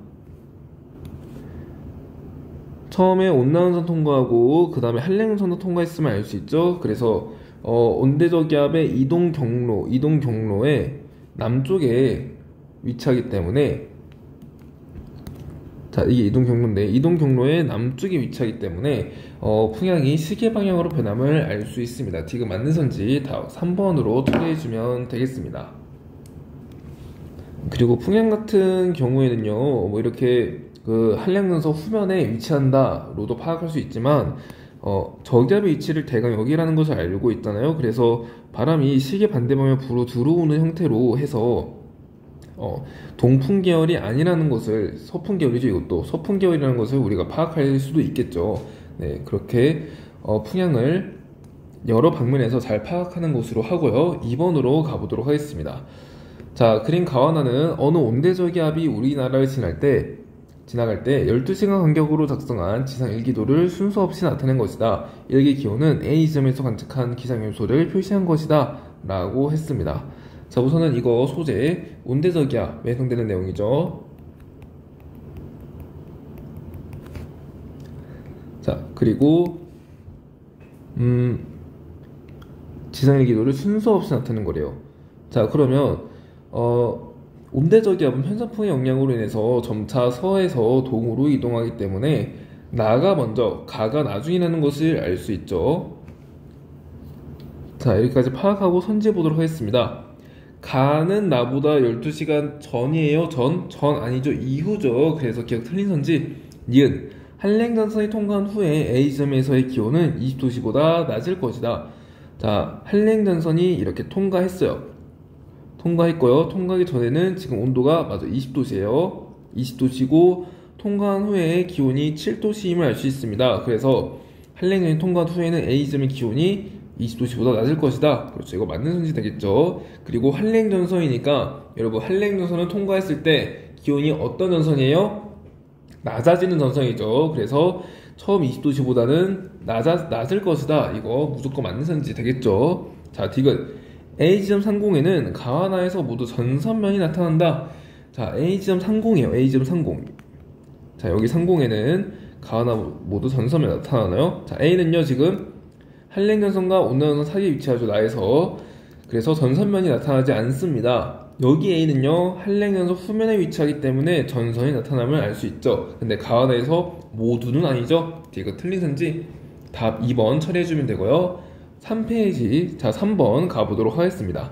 처음에 온난화선 통과하고 그 다음에 한랭선도 통과했으면 알 수 있죠. 그래서 온대저기압의 이동 경로의 남쪽에 위치하기 때문에 자, 이게 이동 경로인데 이동 경로의 남쪽에 위치하기 때문에 풍향이 시계 방향으로 변함을 알 수 있습니다. 지금 맞는 선지 다 3번으로 처리해주면 되겠습니다. 그리고 풍향 같은 경우에는요 뭐 이렇게 그 한랭전선 후면에 위치한다로도 파악할 수 있지만 저기압의 위치를 대강 여기라는 것을 알고 있잖아요. 그래서 바람이 시계 반대 방향으로 들어오는 형태로 해서 동풍 계열이 아니라는 것을 서풍 계열이죠. 이것도 서풍 계열이라는 것을 우리가 파악할 수도 있겠죠. 네, 그렇게 풍향을 여러 방면에서 잘 파악하는 것으로 하고요. 2번으로 가보도록 하겠습니다. 자, 그림 가와나는 어느 온대저기압이 우리나라를 지나갈 때 12시간 간격으로 작성한 지상 일기도를 순서 없이 나타낸 것이다. 일기 기호는 A 지점에서 관측한 기상요소를 표시한 것이다 라고 했습니다. 자, 우선은 이거 소재 온대저기압에 해당되는 내용이죠. 자, 그리고 지상일기도를 순서 없이 나타내는 거래요. 자, 그러면 온대저기압은 편서풍의 영향으로 인해서 점차 서에서 동으로 이동하기 때문에 나가 먼저 가가 나중이라는 것을 알 수 있죠. 자, 여기까지 파악하고 선지해 보도록 하겠습니다. 가는 나보다 12시간 전이에요? 전 아니죠. 이후죠. 그래서 기억 틀린 선지. 니은 한랭전선이 통과한 후에 A점에서의 기온은 20도씨보다 낮을 것이다. 자, 한랭전선이 이렇게 통과했어요. 통과했고요. 통과하기 전에는 지금 온도가 맞아 20도씨예요. 20도씨고 통과한 후에 기온이 7도씨임을 알 수 있습니다. 그래서 한랭전이 통과한 후에는 A점의 기온이 20도씨보다 낮을 것이다. 그렇죠. 이거 맞는 선지 되겠죠. 그리고 한랭전선이니까 여러분 한랭전선을 통과했을 때 기온이 어떤 전선이에요? 낮아지는 전선이죠. 그래서 처음 20도씨보다는 낮을 것이다. 이거 무조건 맞는 선지 되겠죠. 자, 디귿 A지점 상공에는 가와나에서 모두 전선면이 나타난다. 자, A지점 상공이에요. A지점 상공. 자, 여기 상공에는 가와나 모두 전선면이 나타나나요? 자, A는요 지금 한랭전선과 온난화선 사이에 위치하죠. 나에서. 그래서 전선면이 나타나지 않습니다. 여기 A는요 한랭전선 후면에 위치하기 때문에 전선이 나타남을 알 수 있죠. 근데 가와나에서 모두는 아니죠. 이거 틀린 선지 답 2번 처리해주면 되고요. 3페이지, 자 3번 가보도록 하겠습니다.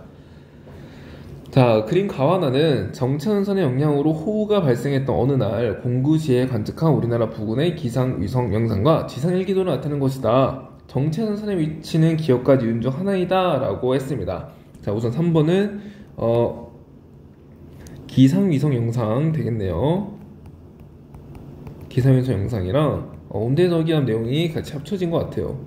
자, 그림 가와나는 정체전선의 영향으로 호우가 발생했던 어느 날 공구시에 관측한 우리나라 부근의 기상위성 영상과 지상일기도를 나타낸 것이다. 정체전선의 위치는 기억과 니은 중 하나이다 라고 했습니다. 자, 우선 3번은 기상위성 영상 되겠네요. 기상위성 영상이랑 온대저기압 내용이 같이 합쳐진 것 같아요.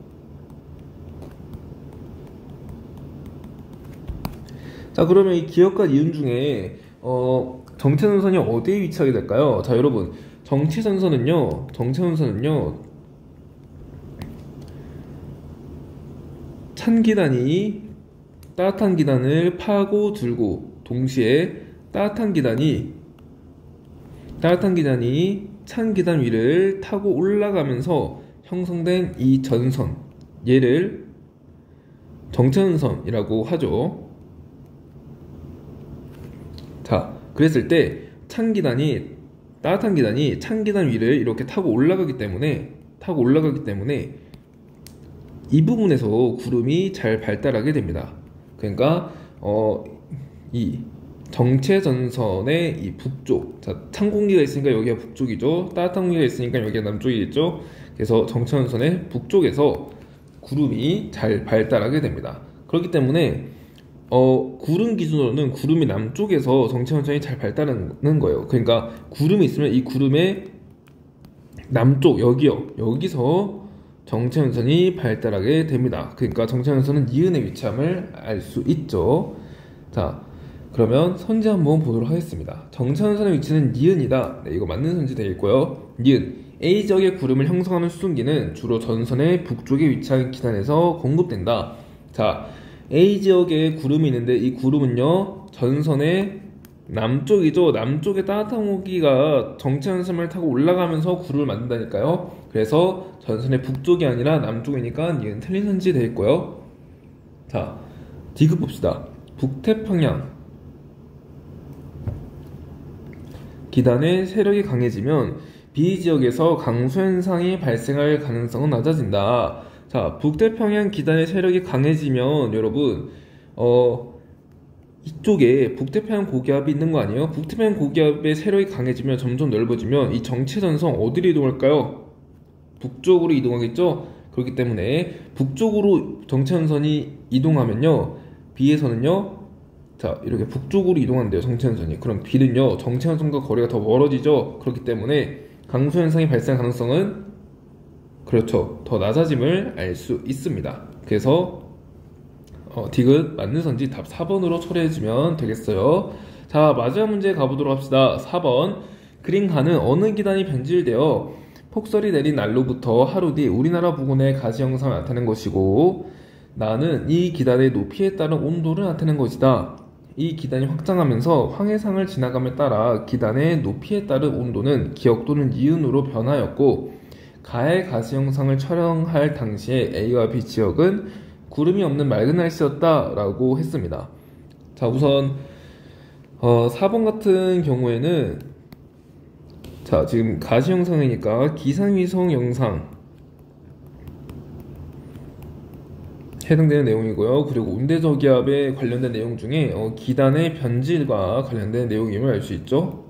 자, 그러면 이 기억과 니은 중에 정체전선이 어디에 위치하게 될까요? 자, 여러분 정체전선은요 찬기단이 따뜻한 기단을 파고 들고 동시에 따뜻한 기단이 찬 기단 위를 타고 올라가면서 형성된 이 전선, 얘를 정체전선이라고 하죠. 자, 그랬을 때 따뜻한 기단이 찬 기단 위를 이렇게 타고 올라가기 때문에 이 부분에서 구름이 잘 발달하게 됩니다. 그러니까 이 정체전선의 이 북쪽, 자, 찬 공기가 있으니까 여기가 북쪽이죠. 따뜻한 공기가 있으니까 여기가 남쪽이겠죠. 그래서 정체전선의 북쪽에서 구름이 잘 발달하게 됩니다. 그렇기 때문에 구름 기준으로는 구름이 남쪽에서 정체전선이 잘 발달하는 거예요. 그러니까 구름이 있으면 이 구름의 남쪽, 여기서 정체전선이 발달하게 됩니다. 그러니까 정체전선은 니은에 위치함을 알 수 있죠. 자, 그러면 선지 한번 보도록 하겠습니다. 정체전선의 위치는 니은이다. 네, 이거 맞는 선지 되겠고요. 니은, A지역의 구름을 형성하는 수증기는 주로 전선의 북쪽에 위치한 기단에서 공급된다. 자, A지역에 구름이 있는데 이 구름은요, 전선의 남쪽이죠. 남쪽에 따뜻한 공기가 정체전선을 타고 올라가면서 구름을 만든다니까요. 그래서 전선의 북쪽이 아니라 남쪽이니까 니은 틀린 선지 되겠고요. 자, 디귿 봅시다. 북태평양 기단의 세력이 강해지면 B지역에서 강수현상이 발생할 가능성은 낮아진다. 자, 북태평양 기단의 세력이 강해지면 여러분 이쪽에 북태평양 고기압이 있는 거 아니에요? 북태평양 고기압의 세력이 강해지면 점점 넓어지면 이 정체전선 어디로 이동할까요? 북쪽으로 이동하겠죠? 그렇기 때문에 북쪽으로 정체전선이 이동하면요, B에서는요, 자, 이렇게 북쪽으로 이동한대요, 정체전선이. 그럼 B는요, 정체전선과 거리가 더 멀어지죠. 그렇기 때문에 강수현상이 발생할 가능성은, 그렇죠, 더 낮아짐을 알 수 있습니다. 그래서 디귿 맞는 선지 답 4번으로 처리해주면 되겠어요. 자, 마지막 문제 가보도록 합시다. 4번, 그림가는 어느 기단이 변질되어 폭설이 내린 날로부터 하루 뒤 우리나라 부근의 가시 영상을 나타낸 것이고, 나는 이 기단의 높이에 따른 온도를 나타낸 것이다. 이 기단이 확장하면서 황해상을 지나감에 따라 기단의 높이에 따른 온도는 기억 또는 니은으로 변하였고, 가해 가시 영상을 촬영할 당시에 A와 B 지역은 구름이 없는 맑은 날씨였다 라고 했습니다. 자, 우선 4번 같은 경우에는, 자, 지금 가시 영상이니까 기상위성 영상 해당되는 내용이고요. 그리고 온대저기압에 관련된 내용 중에 기단의 변질과 관련된 내용임을 알 수 있죠.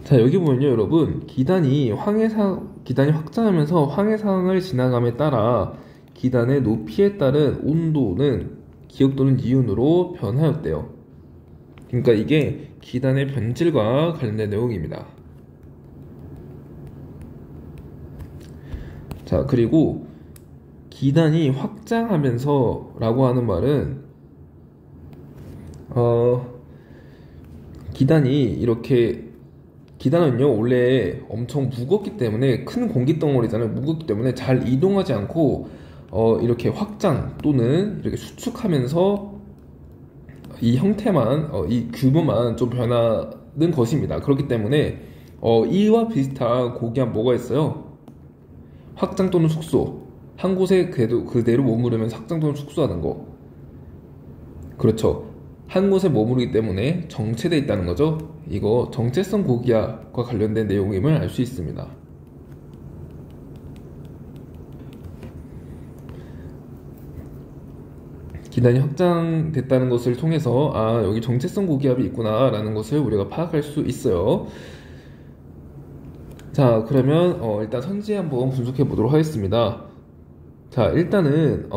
자, 여기 보면요, 여러분, 기단이 확장하면서 황해상을 지나감에 따라 기단의 높이에 따른 온도는 기억 또는 니은으로 변하였대요. 그러니까 이게 기단의 변질과 관련된 내용입니다. 자, 그리고 기단이 확장하면서 라고 하는 말은 기단은요, 원래 엄청 무겁기 때문에, 큰 공기덩어리잖아요. 무겁기 때문에 잘 이동하지 않고 이렇게 확장 또는 이렇게 수축하면서 이 형태만, 이 규모만 좀 변하는 것입니다. 그렇기 때문에 이와 비슷한 고기압 뭐가 있어요? 확장 또는 축소. 한 곳에 그대로 머무르면서 확장 또는 축소하는 거. 그렇죠. 한 곳에 머무르기 때문에 정체되어 있다는 거죠. 이거 정체성 고기압과 관련된 내용임을 알 수 있습니다. 기단이 확장됐다는 것을 통해서 여기 정체성 고기압이 있구나 라는 것을 우리가 파악할 수 있어요. 자, 그러면 일단 선지 한번 분석해 보도록 하겠습니다. 자, 일단은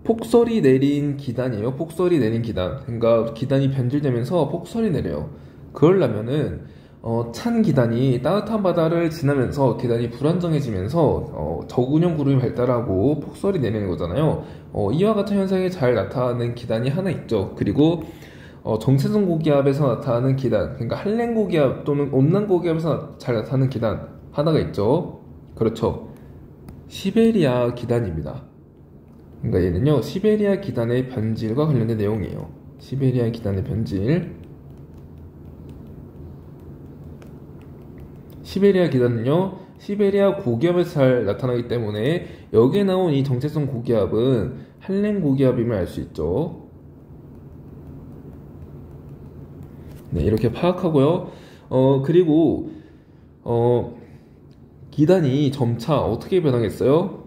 폭설이 내린 기단이에요. 폭설이 내린 기단. 그러니까 기단이 변질되면서 폭설이 내려요. 그러려면은 찬 기단이 따뜻한 바다를 지나면서 기단이 불안정해지면서 저군형 구름이 발달하고 폭설이 내리는 거잖아요. 이와 같은 현상이 잘 나타나는 기단이 하나 있죠. 그리고 정체성 고기압에서 나타나는 기단, 그러니까 한랭 고기압 또는 온난 고기압에서 잘 나타나는 기단 하나가 있죠. 그렇죠. 시베리아 기단입니다. 그러니까 얘는요, 시베리아 기단의 변질과 관련된 내용이에요. 시베리아 기단의 변질. 시베리아 기단은요, 시베리아 고기압에서 잘 나타나기 때문에 여기에 나온 이 정체성 고기압은 한랭 고기압임을 알 수 있죠. 네, 이렇게 파악하고요. 그리고 기단이 점차 어떻게 변하겠어요?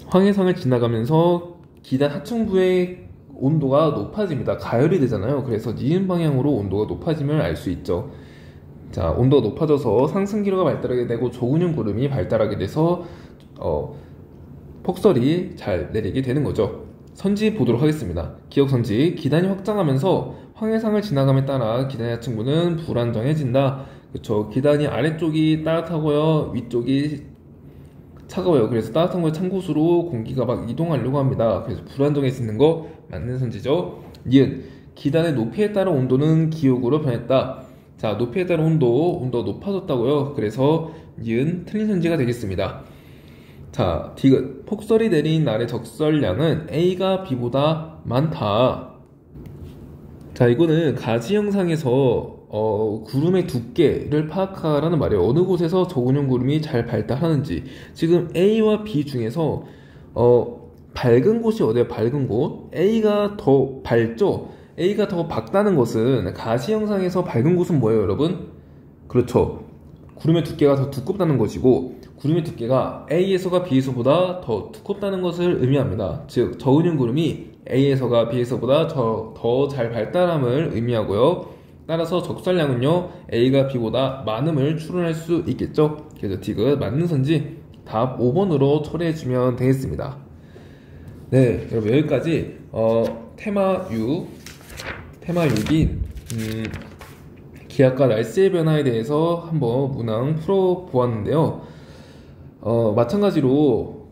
황해상을 지나가면서 기단 하층부의 온도가 높아집니다. 가열이 되잖아요. 그래서 니은 방향으로 온도가 높아짐을 알 수 있죠. 자, 온도가 높아져서 상승기류가 발달하게 되고 조근육 구름이 발달하게 돼서 폭설이 잘 내리게 되는 거죠. 선지 보도록 하겠습니다. 기억 선지. 기단이 확장하면서 황해상을 지나감에 따라 기단의 하층부는 불안정해진다. 그쵸. 기단이 아래쪽이 따뜻하고요, 위쪽이 차가워요. 그래서 따뜻한 곳에 찬 곳으로 공기가 막 이동하려고 합니다. 그래서 불안정해지는 거 맞는 선지죠. 니은. 기단의 높이에 따른 온도는 기울기로 변했다. 자, 높이에 따른 온도가 높아졌다고요. 그래서 니은 틀린 선지가 되겠습니다. 자, 디귿. 폭설이 내린 날의 적설량은 A가 B보다 많다. 자, 이거는 가지 영상에서 구름의 두께를 파악하라는 말이에요. 어느 곳에서 저근형 구름이 잘 발달하는지. 지금 A와 B 중에서 밝은 곳이 어디야? 밝은 곳. A가 더 밝죠? A가 더 밝다는 것은 가시 영상에서 밝은 곳은 뭐예요, 여러분? 그렇죠. 구름의 두께가 더 두껍다는 것이고, 구름의 두께가 A에서가 B에서보다 더 두껍다는 것을 의미합니다. 즉, 저은형 구름이 A에서가 B에서보다 더 잘 발달함을 의미하고요. 따라서 적설량은요, A가 B보다 많음을 추론할 수 있겠죠. 그래서 디귿 맞는 선지 답 5번으로 처리해주면 되겠습니다. 네, 여러분 여기까지 테마 6인 기압과 날씨의 변화에 대해서 한번 문항 풀어보았는데요. 마찬가지로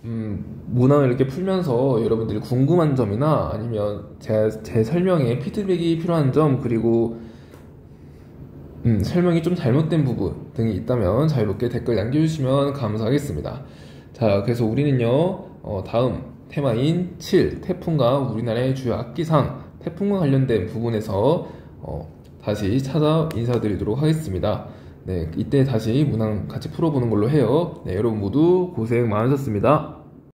문항을 이렇게 풀면서 여러분들이 궁금한 점이나 아니면 제 설명에 피드백이 필요한 점, 그리고 설명이 좀 잘못된 부분 등이 있다면 자유롭게 댓글 남겨주시면 감사하겠습니다. 자, 그래서 우리는요, 다음 테마인 7, 태풍과 우리나라의 주요 악기상, 태풍과 관련된 부분에서 다시 찾아 인사드리도록 하겠습니다. 네, 이때 다시 문항 같이 풀어보는 걸로 해요. 네, 여러분 모두 고생 많으셨습니다.